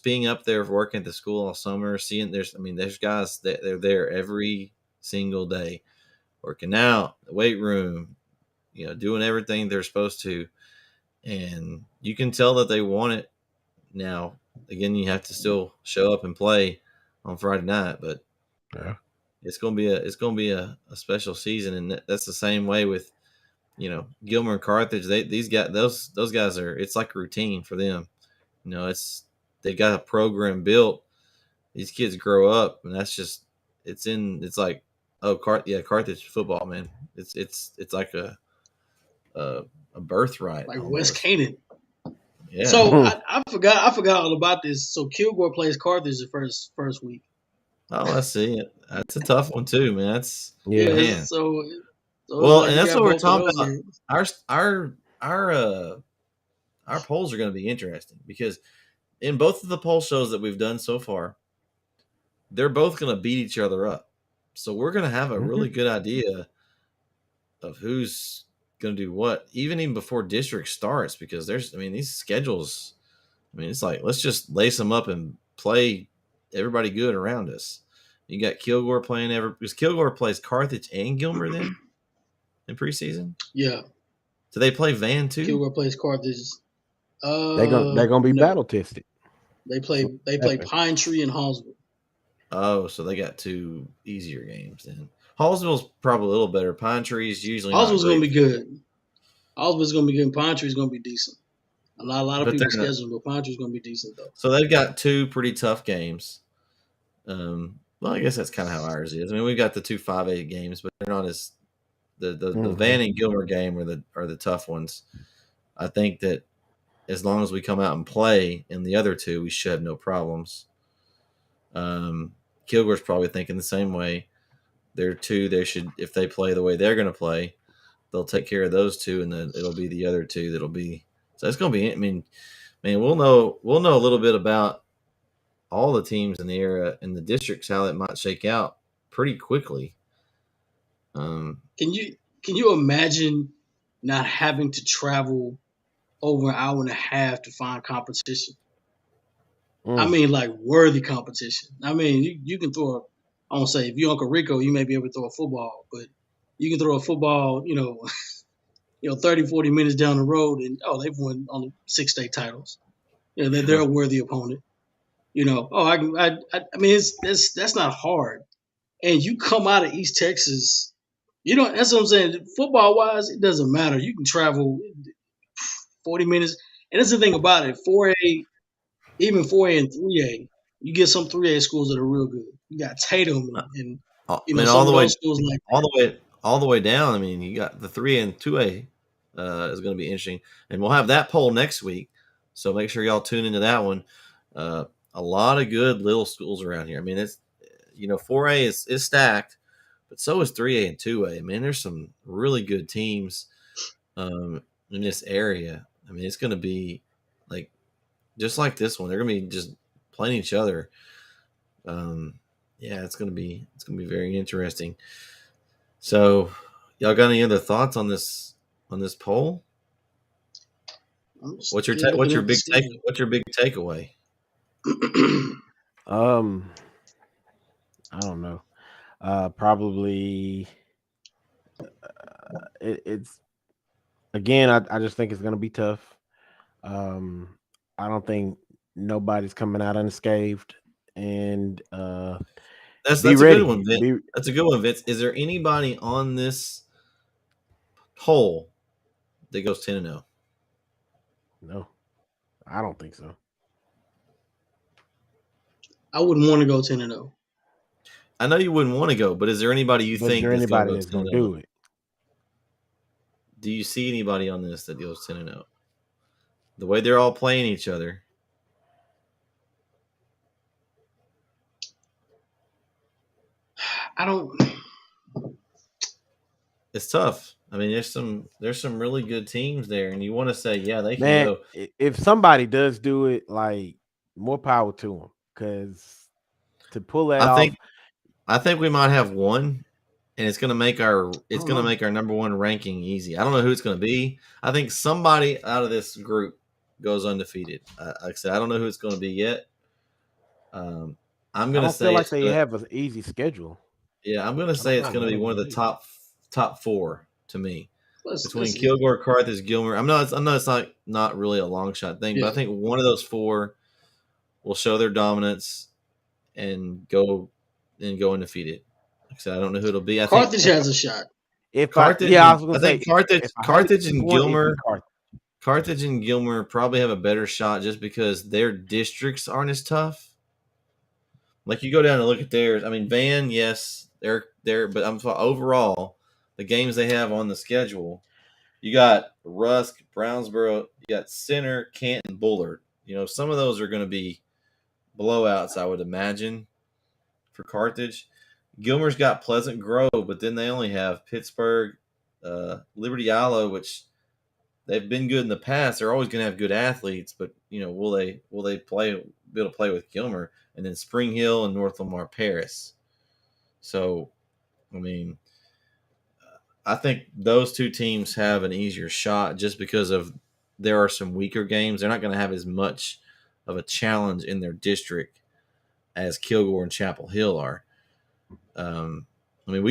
being up there working at the school all summer, seeing there's guys that they're there every single day, working out, the weight room, doing everything they're supposed to, and you can tell that they want it. Now, again, you have to still show up and play on Friday night, but it's gonna be a special season, and that's the same way with Gilmer and Carthage. These guys, those guys are. It's like a routine for them. They got a program built. These kids grow up, and that's just it's like Carthage football, man. It's like a birthright, like almost. West Canaan. Yeah. So I forgot all about this. So Kilgore plays Carthage the first week. Oh, I see it. That's a tough one too, man. That's man. So and that's what we're talking about. Our polls are going to be interesting because in both of the poll shows that we've done so far, they're both going to beat each other up. So we're going to have a really good idea of who's going to do what, even before district starts, because these schedules, it's like, let's just lace them up and play everybody good around us. You got Kilgore playing because Kilgore plays Carthage and Gilmer then in preseason. Yeah. Do they play Van too? Kilgore plays Carthage. They're gonna be battle tested. They play Pine Tree and Hallsville. Oh, so they got 2 easier games then. Hallsville's probably a little better. Pine Tree's usually Hallsville's going to be good. Hallsville's going to be good. Pine Tree's going to be decent. A lot of people schedule, but Pine Tree's going to be decent though. So they've got 2 pretty tough games. Well, I guess that's kind of how ours is. We've got the 2 5A games, but they're The Van and Gilmer game are the tough ones. I think that as long as we come out and play in the other two, we should have no problems. Kilgore's probably thinking the same way. They're two. They should, if they play the way they're going to play, they'll take care of those two, and then it'll be the other two that'll be. So it's going to be. I mean, we'll know a little bit about all the teams in the area and the districts, how it might shake out pretty quickly. Can you imagine not having to travel over an hour and a half to find competition? I mean, like worthy competition. I mean, you can throw. I won't say if you're Uncle Rico, you may be able to throw a football, but you can throw a football, 30, 40 minutes down the road, and they've won on 6 state titles. They're a worthy opponent. I mean, that's not hard. And you come out of East Texas, that's what I'm saying. Football wise, it doesn't matter. You can travel 40 minutes, and that's the thing about it. 4A, even 4A and 3A, you get some 3A schools that are real good. You got Tatum and all the way schools like all the way down. I mean, you got the 3A and 2A is going to be interesting, and we'll have that poll next week. So make sure y'all tune into that one. A lot of good little schools around here. I mean, it's 4A is stacked, but so is 3A and 2A. I mean, there's some really good teams in this area. I mean, it's going to be like just like this one. They're going to be just playing each other. Yeah, it's going to be very interesting. So, y'all got any other thoughts on this poll? What's your big takeaway? I don't know. Probably it's again. I just think it's going to be tough. I don't think nobody's coming out unscathed, and that's a good one, Vince. That's a good one, Vince. Is there anybody on this poll that goes 10-0? No, I don't think so. I wouldn't want to go 10-0. I know you wouldn't want to go, but is there anybody you think that's going to do it? Do you see anybody on this that goes 10-0? The way they're all playing each other. I don't. It's tough. I mean, there's some really good teams there, and you want to say, yeah, they can go. If somebody does do it, like more power to them, because to pull that off, I think we might have one, and it's going to make our number one ranking easy. I don't know who it's going to be. I think somebody out of this group goes undefeated. Like I said, I don't know who it's going to be yet. I'm going to say feel like they have an easy schedule. Yeah, I'm going to say it's going to be one of the top 4 to me. Between Kilgore, Carthage, Gilmer. I know it's not really a long shot thing, but I think one of those 4 will show their dominance and go undefeated. Like I said, I don't know who it'll be. Carthage has a shot. Carthage and Gilmer. Carthage and Gilmer probably have a better shot just because their districts aren't as tough. Like you go down and look at theirs. I mean, Van, yes, they're but I'm talking overall the games they have on the schedule. You got Rusk, Brownsboro, you got Center, Canton, Bullard. Some of those are going to be blowouts, I would imagine, for Carthage. Gilmer's got Pleasant Grove, but then they only have Pittsburgh, Liberty Islo, which they've been good in the past. They're always going to have good athletes, but will they be able to play with Gilmer? And then Spring Hill and North Lamar Paris. So, I mean, I think those 2 teams have an easier shot just because there are some weaker games. They're not going to have as much of a challenge in their district as Kilgore and Chapel Hill are. I mean,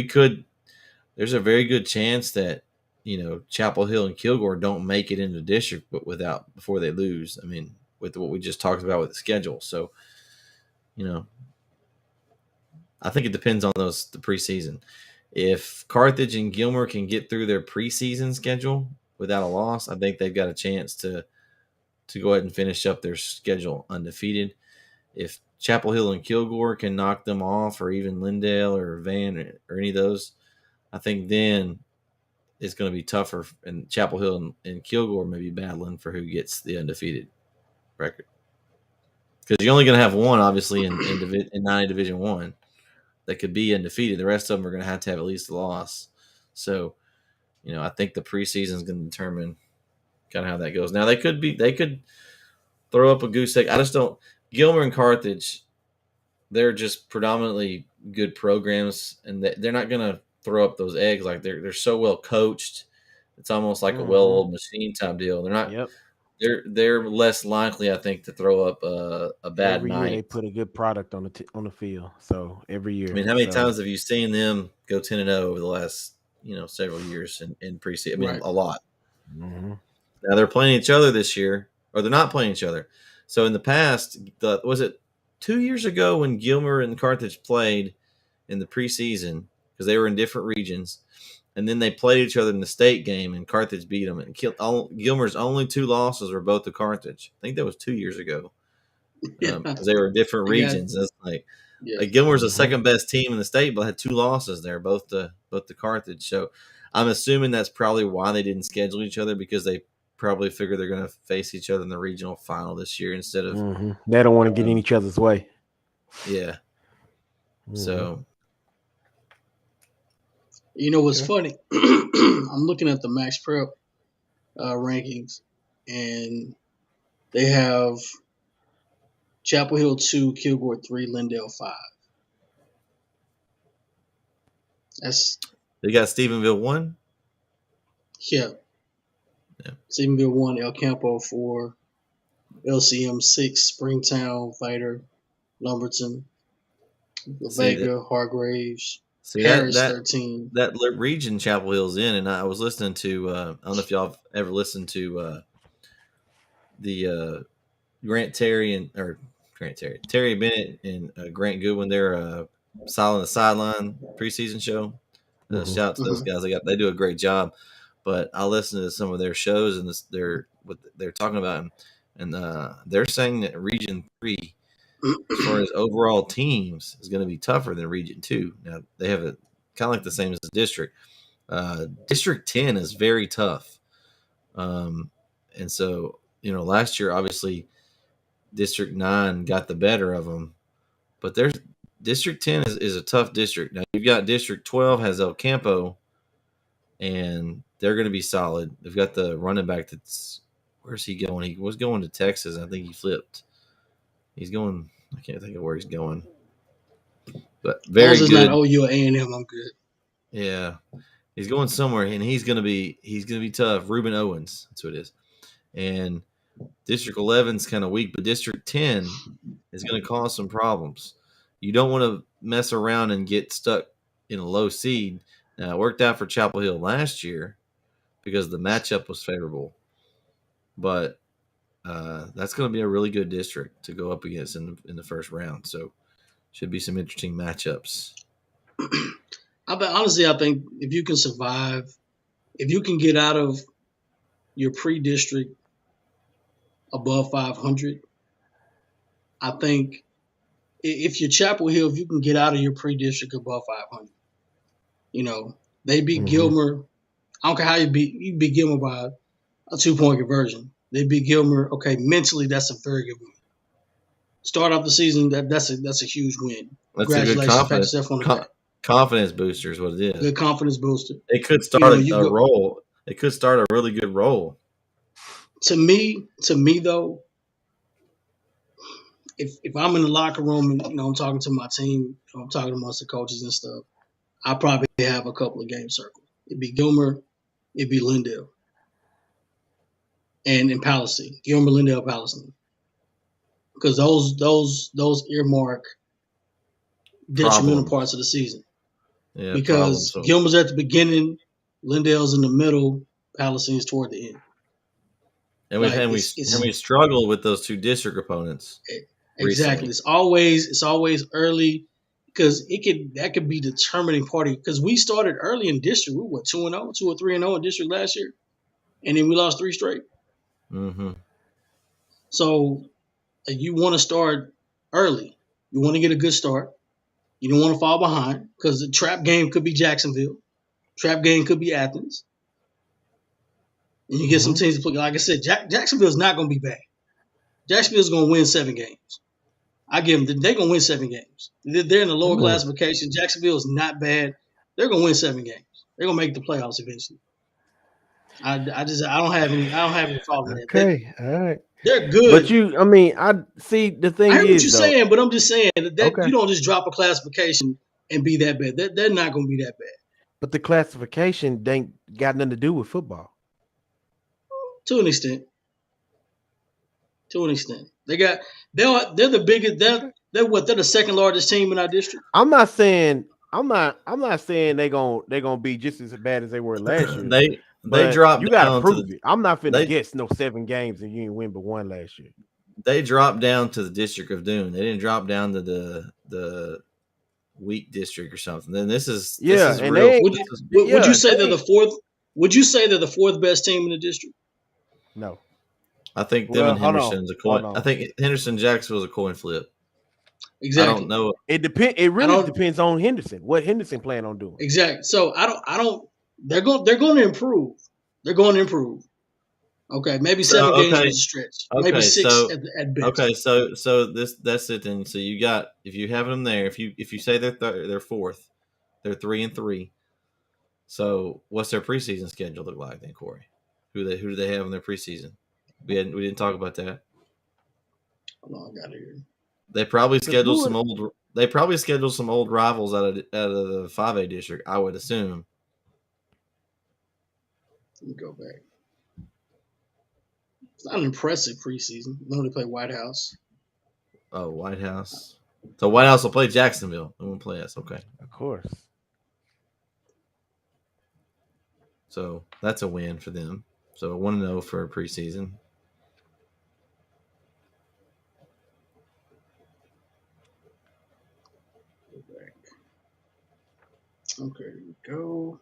there's a very good chance that, Chapel Hill and Kilgore don't make it into the district, but before they lose. I mean, with what we just talked about with the schedule. So, I think it depends on the preseason. If Carthage and Gilmer can get through their preseason schedule without a loss, I think they've got a chance to go ahead and finish up their schedule undefeated. If Chapel Hill and Kilgore can knock them off, or even Lindale or Van or any of those, I think then it's going to be tougher, and Chapel Hill and Kilgore may be battling for who gets the undefeated record. Because you're only going to have one, obviously, in 9A Division 1 that could be undefeated. The rest of them are going to have at least a loss. So, I think the preseason is going to determine kind of how that goes. Now, they could throw up a goose egg. I just don't. Gilmer and Carthage, they're just predominantly good programs, and they're not going to throw up those eggs. Like they're so well coached. It's almost like a well-oiled machine type deal. They're not. Yep. They're less likely, I think, to throw up a bad every night. Year they put a good product on the field. So every year. I mean, how many times have you seen them go 10-0 over the last several years in preseason? I mean, Right. A lot. Mm-hmm. Now they're playing each other this year, or they're not playing each other. So in the past, was it 2 years ago when Gilmer and Carthage played in the preseason because they were in different regions, and then they played each other in the state game, and Carthage beat them. And Gilmer's only 2 losses were both to Carthage. I think that was 2 years ago because they were in different regions. It's like Gilmer's the second best team in the state, but had 2 losses there, both to Carthage. So I'm assuming that's probably why they didn't schedule each other, because they probably figure they're going to face each other in the regional final this year instead of they don't want to get in each other's way. Yeah. So what's funny? I'm looking at the Max Prep rankings, and they have Chapel Hill 2, Kilgore 3, Lindale 5. They got Stephenville 1? Yeah. Stephenville 1, El Campo 4, LCM 6, Springtown, Fighter, Lumberton, La Vega, Hargraves, Harris 13. That region Chapel Hill's in, and I was listening to, I don't know if y'all have ever listened to the Terry Bennett and Grant Goodwin. They're Silent on the Sideline preseason show. Shout out to those guys. They do a great job. But I listened to some of their shows, and what they're talking about, and they're saying that Region 3, as far as overall teams, is going to be tougher than Region 2. Now, they have kind of like the same as the district. District 10 is very tough. And so, last year, obviously, District 9 got the better of them. But District 10 is a tough district. Now, you've got District 12 has El Campo, and they're going to be solid. They've got the running back where's he going? He was going to Texas. I think he flipped. He's going, I can't think of where he's going. But very good. Not OU or A&M, I'm good. Yeah. He's going somewhere, and he's going to be tough. Reuben Owens, that's what it is. And District 11's kind of weak, but District 10 is going to cause some problems. You don't want to mess around and get stuck in a low seed. Now, it worked out for Chapel Hill last year because the matchup was favorable. But that's going to be a really good district to go up against in the first round. So, should be some interesting matchups. I think if you can survive, if you can get out of your pre-district above 500, I think if you're Chapel Hill, if you can get out of your pre-district above 500, they beat Gilmer. I don't care how you beat Gilmer by a 2-point conversion. They beat Gilmer. Okay, mentally, that's a very good win. Start off the season, that's a huge win. That's a good confidence booster is what it is. Good confidence booster. It could start a roll. It could start a really good roll. To me though, if I'm in the locker room and I'm talking to my team, I'm talking amongst the coaches and stuff, I probably have a couple of games circled. It'd be Gilmer, it'd be Lindale, and in Palestine, Gilmer, Lindale, Palestine, because those earmark detrimental parts of the season. Yeah, because Gilmer's at the beginning, Lindale's in the middle, Palestine's toward the end. And we struggled with those 2 district opponents. Exactly. Recently. It's always early, because that could be determining party. Because we started early in district. We were 2-0, 2 or 3-0 in district last year, and then we lost 3 straight. Mm-hmm. So you want to start early. You want to get a good start. You don't want to fall behind, because the trap game could be Jacksonville. Trap game could be Athens. And you get some teams to play. Like I said, Jacksonville's not going to be bad. Jacksonville's going to win 7 games. I give them. They're going to win 7 games. They're in the lower classification. Jacksonville is not bad. They're going to win 7 games. They're going to make the playoffs eventually. I don't have any problem with that. Okay, all right. They're good. But I mean, I see the thing I hear is, what you're saying, but I'm just saying that Okay. you don't just drop a classification and be that bad. They're not going to be that bad. But the classification ain't got nothing to do with football. To an extent. They're the biggest. They're the second largest team in our district. I'm not saying they're gonna be just as bad as they were last year. They dropped. You gotta prove it. I'm not finna guess no 7 games and you didn't win but 1 last year. They dropped down to the District of Doom. They didn't drop down to the weak district or something. Then this is real. Would you say they're the fourth? Would you say they're the 4th best team in the district? No. I think them and Henderson's a coin. I think Henderson Jacksonville's a coin flip. Exactly. I don't know. It really depends on Henderson. What Henderson plan on doing? Exactly. So I don't. They're going to improve. They're going to improve. Okay, maybe 7 games is a stretch. Okay, maybe 6 at best. Okay, so that's it then. So you got, if you have them there, if you say they're 4th, they're 3-3. So what's their preseason schedule look like then, Corey? Who do they have in their preseason? We didn't talk about that. Hold on, I got it here. They probably scheduled some old rivals out of the 5A district, I would assume. Let me go back. It's not an impressive preseason. No, they play White House. Oh, White House. So White House will play Jacksonville. They won't play us. Okay. Of course. So that's a win for them. So 1-0 for a preseason. Go back. Okay, here we go.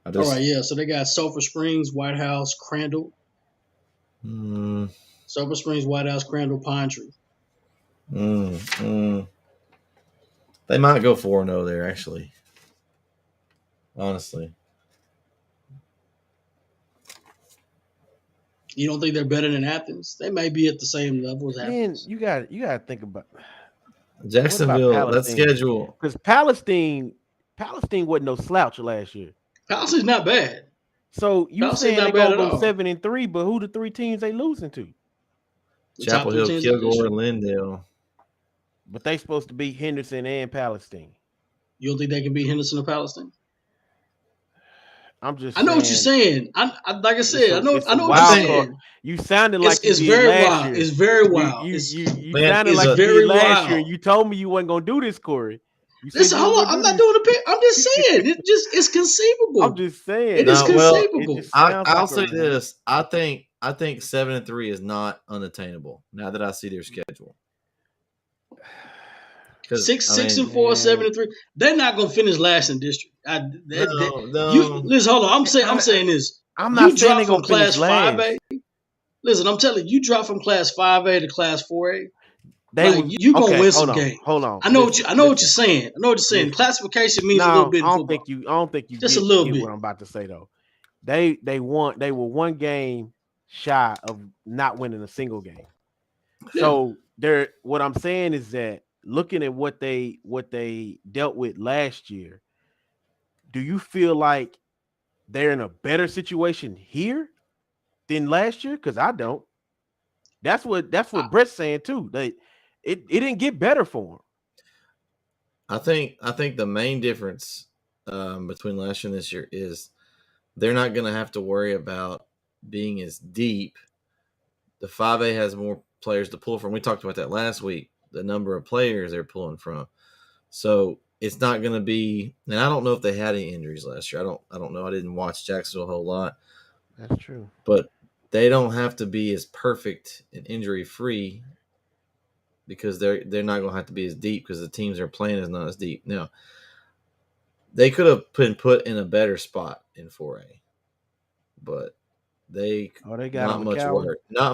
All right, yeah. So they got Sulphur Springs, White House, Crandall. Sulphur Springs, White House, Crandall, Pine Tree. They might go 4-0 there, actually. Honestly. You don't think they're better than Athens? They may be at the same level as Athens. Man, you got to think about Jacksonville. That schedule, because Palestine wasn't no slouch last year. Palisade's not bad. So you saying they're gonna go 7-3, but who the 3 teams they losing to? Chapel Hill, Kilgore, and Lindale. But they supposed to beat Henderson and Palestine. You don't think they can beat Henderson or Palestine? I'm just. I know what you're saying. I like I said. I know what you're saying. You sounded like it's very wild. It's very wild. You sounded like very last year. And you told me you wasn't gonna do this, Corey. Listen, hold on. I'm not doing a pick. I'm just saying. It's conceivable. I'm just saying. It is conceivable. I'll say this. I think 7-3 is not unattainable now that I see their schedule. 6-4, 7-3. They're not gonna finish last in district. Listen, hold on. I'm saying this. I'm not saying they're gonna class finish last. 5A. Listen, I'm telling you, drop from class 5A to class 4A. You gonna win some games. Hold on. I know what you're saying. Classification means a little bit. I don't think you just a little bit. What I'm about to say though. They were 1 game shy of not winning a single game. Yeah. So what I'm saying is that looking at what they dealt with last year, do you feel like they're in a better situation here than last year? Because I don't. That's what Brett's saying too. It didn't get better for him. I think the main difference between last year and this year is they're not going to have to worry about being as deep. The 5A has more players to pull from. We talked about that last week, the number of players they're pulling from. So it's not going to be, and I don't know if they had any injuries last year. I don't know. I didn't watch Jacksonville a whole lot. That's true. But they don't have to be as perfect and injury-free because they're not going to have to be as deep because the teams they're playing is not as deep. Now, they could have been put in a better spot in 4A, but they got not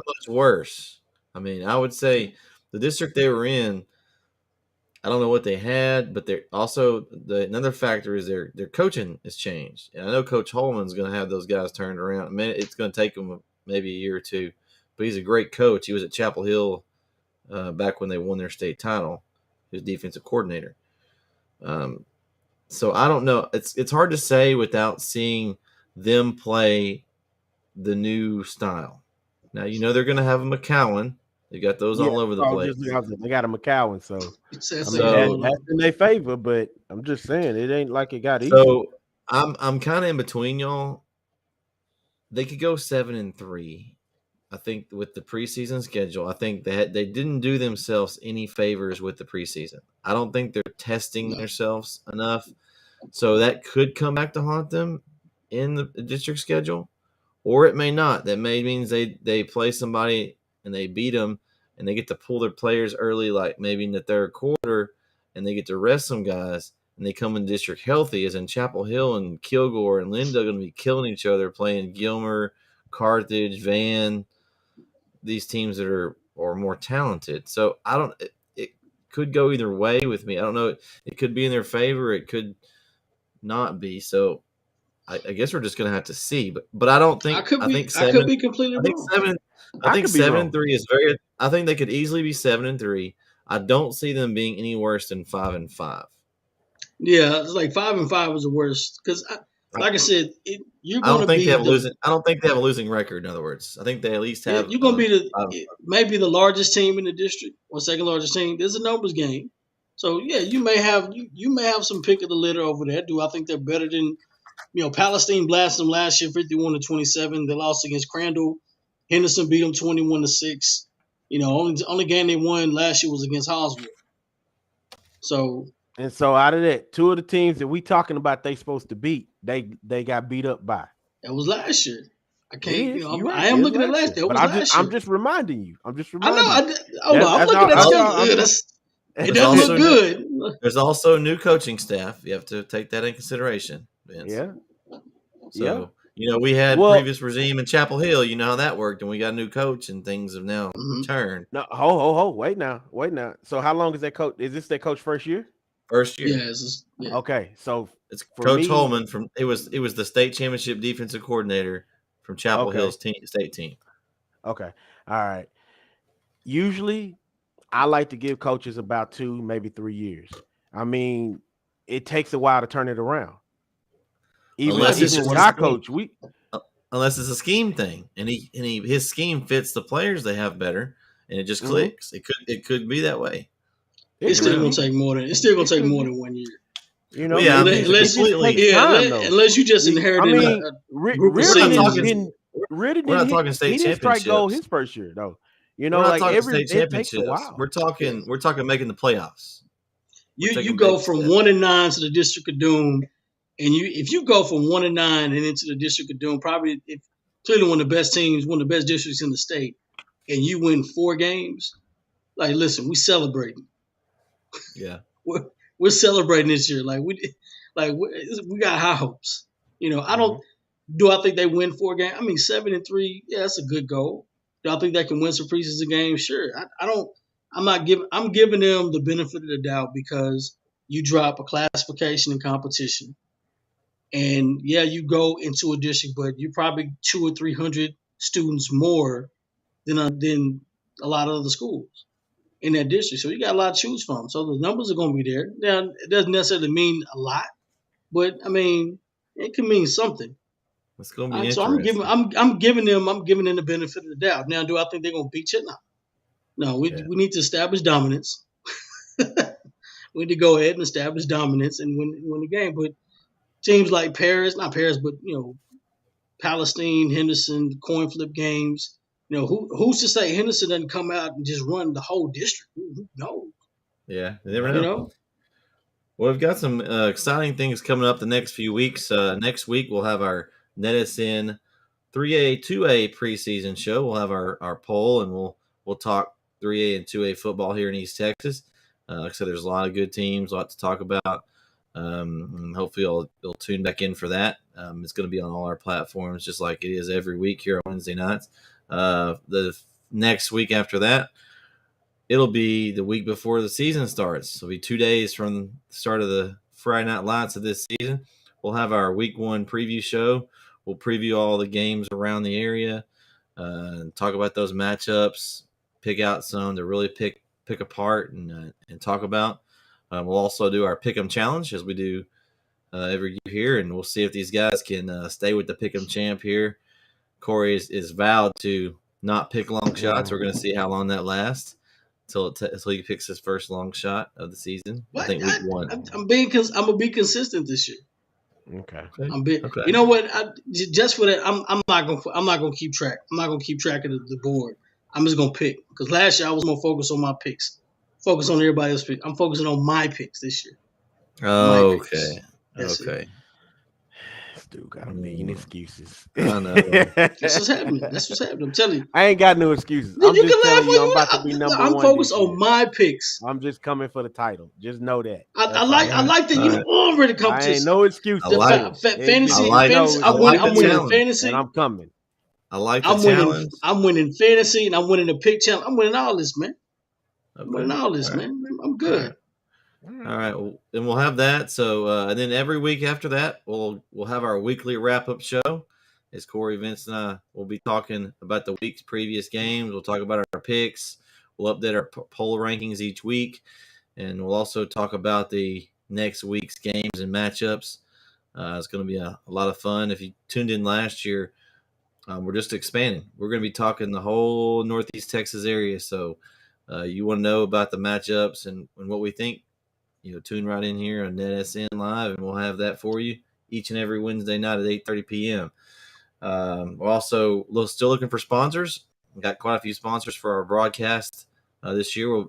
much worse. I mean, I would say the district they were in, I don't know what they had, but they're also another factor is their coaching has changed. And I know Coach Holman's going to have those guys turned around. I mean, it's going to take him maybe a year or two, but he's a great coach. He was at Chapel Hill back when they won their state title. He was defensive coordinator. So I don't know. It's hard to say without seeing them play the new style. Now they're going to have a McCowan. They got those all over the place. They got a McCowan, so That's in their favor. But I'm just saying it ain't like it got easy. So I'm kind of in between y'all. They could go 7-3. I think with the preseason schedule, I think they didn't do themselves any favors with the preseason. I don't think they're testing themselves enough. So that could come back to haunt them in the district schedule, or it may not. That may means they play somebody and they beat them and they get to pull their players early, like maybe in the third quarter, and they get to rest some guys and they come in district healthy, as in Chapel Hill and Kilgore and Linda going to be killing each other playing Gilmer, Carthage, Van, these teams that are more talented. So I don't – it could go either way with me. I don't know. It could be in their favor. It could not be. So I guess we're just going to have to see. But I don't think – I could be completely wrong. I think 7-3 is very – I think they could easily be 7-3. I don't see them being any worse than 5-5. Yeah, it's like 5-5 is the worst because, like I said, you're going to be. I don't think they have a losing record. In other words, I think they at least have. You're going to be maybe the largest team in the district or second largest team. There's a numbers game, so yeah, you may have some pick of the litter over there. Do I think they're better than Palestine blasted them last year 51-27. They lost against Crandall. Henderson beat them 21-6. Only game they won last year was against Hoswell. So out of that, two of the teams that we talking about they supposed to beat, they got beat up by. That was last year. I can't. I am looking at last year. I'm just reminding you. I know. I'm looking at schedule. It doesn't look good. There's also new coaching staff. You have to take that in consideration, Vince. Yeah. So we had previous regime in Chapel Hill. You know how that worked, and we got a new coach, and things have now turned. No, ho, wait now. So how long is that coach? Is this their coach first year? First year. Yeah. Okay, so it's Coach Holman from it was the state championship defensive coordinator from Chapel Hill's state team. Okay. All right. Usually I like to give coaches about 2, maybe 3 years. I mean, it takes a while to turn it around. Even with our coach, unless it's a scheme thing and his scheme fits the players they have better and it just clicks. It could be that way. It's still gonna take more than 1 year. Unless you just inherited a group of seniors. We're not talking state championships. Strike goal his first year though. We're not talking state championships. We're talking making the playoffs. You go from 1-9 to the District of Doom, and if you go from 1-9 and into the District of Doom, probably clearly one of the best teams, one of the best districts in the state, and you win 4 games. Like, listen, we celebrating. Yeah, we're celebrating this year. We got high hopes. Do I think they win 4 games? I mean, 7-3. Yeah, that's a good goal. Do I think they can win some preseason games? Sure. I'm giving them the benefit of the doubt because you drop a classification in competition, and you go into a district, but you're probably 200 or 300 students more than a lot of other schools in that district. So you got a lot to choose from. So the numbers are going to be there. Now, it doesn't necessarily mean a lot, but I mean, it can mean something. It's going to be so I'm giving them the benefit of the doubt. Now, do I think they're going to beat you? No. We need to establish dominance. We need to go ahead and establish dominance and win the game. But teams like not Paris, but Palestine, Henderson, coin flip games. Who's to say Henderson doesn't come out and just run the whole district? Who knows? Yeah, you never know. Well, we've got some exciting things coming up the next few weeks. Next week, we'll have our NETsn 3A, 2A preseason show. We'll have our poll, and we'll talk 3A and 2A football here in East Texas. Like I said, there's a lot of good teams, a lot to talk about. And hopefully you'll tune back in for that. It's going to be on all our platforms, just like it is every week here on Wednesday nights. The next week after that, it'll be the week before the season starts. It'll be 2 days from the start of the Friday Night Lights of this season. We'll have our week 1 preview show. We'll preview all the games around the area, and talk about those matchups, pick out some to really pick apart and talk about. We'll also do our Pick'em Challenge as we do every year here, and we'll see if these guys can stay with the Pick'em champ here. Corey is vowed to not pick long shots. We're going to see how long that lasts until he picks his first long shot of the season. What? I think week 1. I'm gonna be consistent this year. Okay. Okay. You know what? Just for that, I'm not gonna keep track. I'm not gonna keep track of the board. I'm just gonna pick because last year I was more focused on my picks, focus on everybody else's picks. I'm focusing on my picks this year. Okay. That's Okay. it. This dude got a million excuses. I know. That's what's happening. That's what's happening. I'm telling you. I ain't got no excuses. You I'm can just laugh telling when you, I'm you about to be number one. I'm focused this on year. my picks. I'm just coming for the title. Just know that. I like that you already I competition. ain't no excuse. I like fantasy. I like I'm the winning challenge. fantasy. And I'm coming. I like the challenge. I'm winning fantasy, and I'm winning the pick challenge. I'm winning all this, man. I'm winning all this, All right. man. I'm good. All right, well, then we'll have that. So, and then every week after that, we'll have our weekly wrap up show. As Corey, Vince, and I will be talking about the week's previous games. We'll talk about our picks. We'll update our poll rankings each week, and we'll also talk about the next week's games and matchups. It's going to be a lot of fun. If you tuned in last year, we're just expanding. We're going to be talking the whole Northeast Texas area. So, you want to know about the matchups and what we think, tune right in here on NETsn Live, and we'll have that for you each and every Wednesday night at 8:30 p.m. We're also still looking for sponsors. We've got quite a few sponsors for our broadcast this year.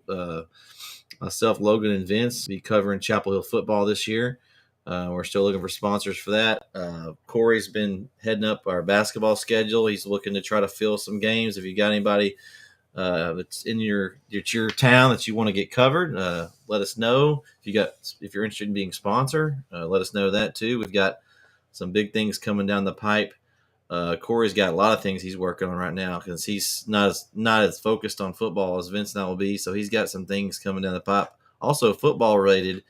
Myself, Logan, and Vince will be covering Chapel Hill football this year. We're still looking for sponsors for that. Corey's been heading up our basketball schedule. He's looking to try to fill some games. If you got anybody that's in your town that you want to get covered, let us know. If you're interested in being a sponsor, let us know that too. We've got some big things coming down the pipe. Corey's got a lot of things he's working on right now because he's not as focused on football as Vince and I will be. So he's got some things coming down the pipe, also football related,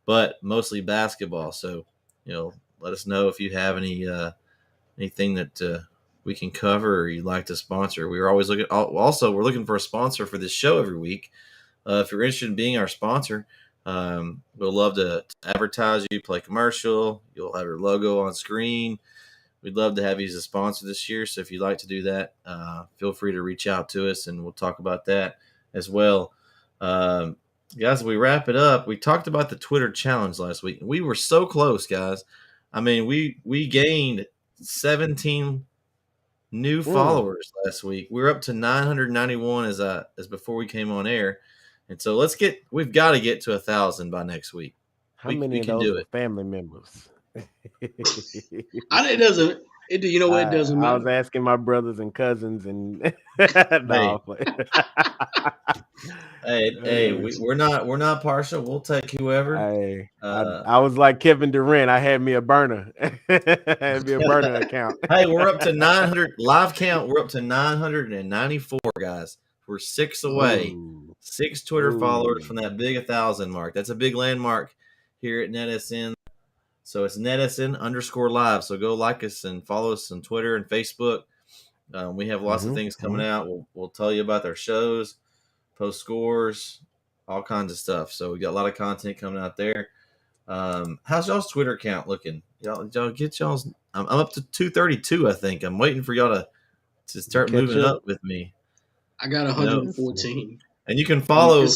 but mostly basketball. So, let us know if you have anything that we can cover or you'd like to sponsor. We're always looking. Also, we're looking for a sponsor for this show every week. If you're interested in being our sponsor, we'll love to advertise you, play commercial. You'll have your logo on screen. We'd love to have you as a sponsor this year. So if you'd like to do that, feel free to reach out to us, and we'll talk about that as well. Guys, as we wrap it up, we talked about the Twitter challenge last week. We were so close, guys. I mean, we gained 17 new followers last week. We're up to 991 as before we came on air. And so we've got to get to 1,000 by next week. How many of those are family members? It doesn't. You know what? It doesn't matter. I was asking my brothers and cousins, and we're not partial. We'll take whoever. I was like Kevin Durant. I had me a burner. Had me a burner account. Hey, we're up to 900 live count. We're up to 994 guys. We're 6 away. Ooh. 6 Twitter followers from that big 1,000 mark. That's a big landmark here at NETsn. So it's NETsn_live. So go like us and follow us on Twitter and Facebook. We have lots of things coming out. We'll tell you about their shows, post scores, all kinds of stuff. So we got a lot of content coming out there. How's y'all's Twitter account looking? Y'all get y'all's. I'm up to 232. I think I'm waiting for y'all to start moving up with me. I got 114. And you can follow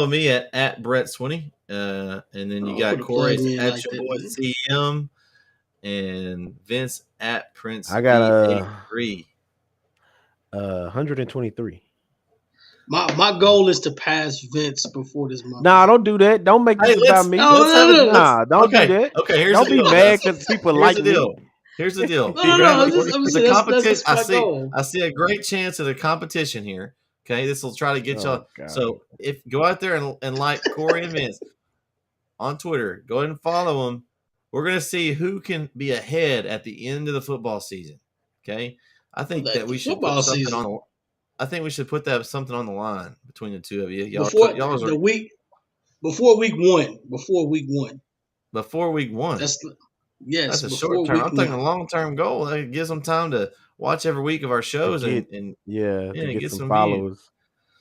me at Brett Swinney. And then you got Corey at like your boy CM and Vince at Prince. I got 123. My goal is to pass Vince before this month. Nah, don't do that. Don't make this about me. No. Don't do that. Okay, don't be mad because people like the deal. Here's the deal. I see a great chance at a competition here. Okay, this will try to get y'all. God. So if go out there and like Corey and Vince on Twitter, go ahead and follow them. We're going to see who can be ahead at the end of the football season. Okay, I think that we should put something on. I think we should put that something on the line between the two of you. before Y'all the week before week one. Before week one. before week one. That's That's a before short term. week I'm thinking a one. long term goal. That gives them time to watch every week of our shows to and get some some views. followers.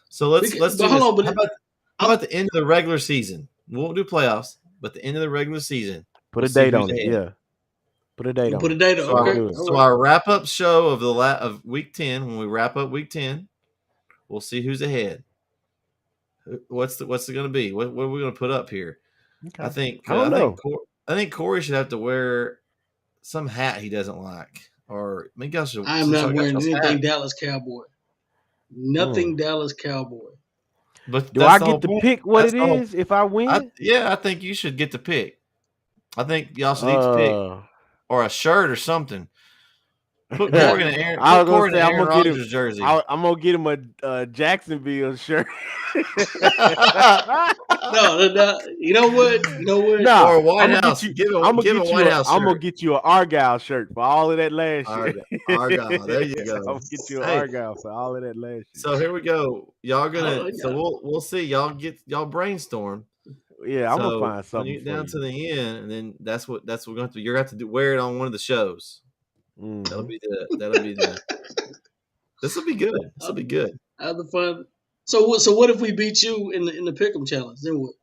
So let's do But hold this. on, but How about the end of the regular season? We won't do playoffs, but the end of the regular season. Put we'll a see date who's on it. ahead. Yeah. Put a date on put a it. date on. So Okay. do it. So our wrap up show of of week 10. When we wrap up week 10, we'll see who's ahead. What's it going to be? What are we going to put up here? Okay. I think I don't know. I think Corey should have to wear some hat he doesn't like, or maybe I should. I am not wearing anything Dallas Cowboy. Nothing Dallas Cowboy. But do I get to pick what it is if I win? I think you should get to pick. I think y'all should each pick or a shirt or something. Put Corey in an Aaron Rodgers jersey. I'm gonna get him a Jacksonville shirt. No. You know what? Nah, or a White House. I'm gonna get you an Argyle shirt for all of that last year. Argyle. There you go. I'm gonna get you an Argyle for all of that last year. So here we go. Y'all gonna. So we'll see. Y'all brainstorm. Yeah, I'm gonna find something. When you get down to the end, and then that's what we're going to have to. You're going to have to wear it on one of the shows. Mm-hmm. That'll be the. This will be good. This will be good. Have the fun. So what if we beat you in the Pick'em challenge? Then what?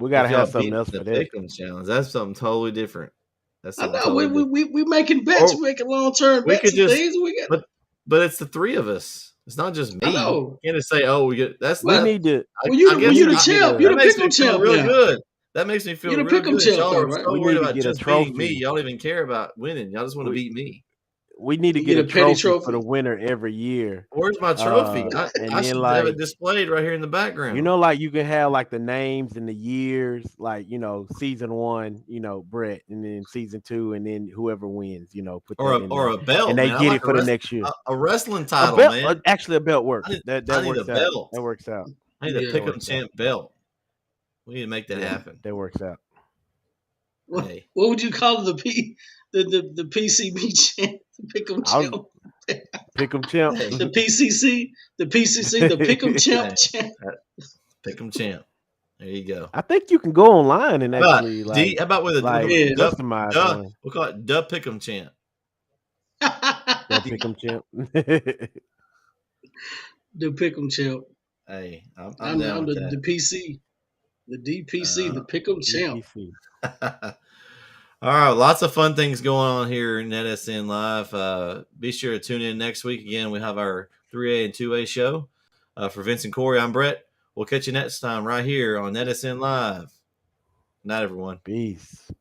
We gotta have something else for that. Pick'em challenge. That's something totally different. That's I know we making bets. We're making long term bets. But it's the three of us. It's not just me. I know. You can't say, "Oh, we get." That's we need to. You're the champ. You're the Pick'em champ. Real good. That makes me feel you're the real Pick'em good. champ, Y'all are right? so We worried need to about get a just trophy. beating me. Y'all don't even care about winning. Y'all just want to beat me. We need to get a trophy for the winner every year. Where's my trophy? I should have it displayed right here in the background. You know, like you can have like the names and the years, like season 1, Brett, and then season 2, and then whoever wins, put or a belt, and they get it for the next year. A wrestling title, man. Actually, a belt works. That works out. Belt. That works out. I need a Pick'em champ belt. We need to make that happen. That works out. What would you call the PCB champ? The Pick'em champ. Pick'em champ. The PCC. The Pick'em champ. Pick'em champ. There you go. I think you can go online and actually how about with a customized one? We'll call it the Pick'em champ. The Pick'em champ. The Pick'em champ. Hey, I'm down with that. The PC. The DPC, the Pick'em champ. All right, lots of fun things going on here in NETsn Live. Be sure to tune in next week. Again, we have our 3A and 2A show. For Vince and Corey, I'm Brett. We'll catch you next time right here on NETsn Live. Good night, everyone. Peace.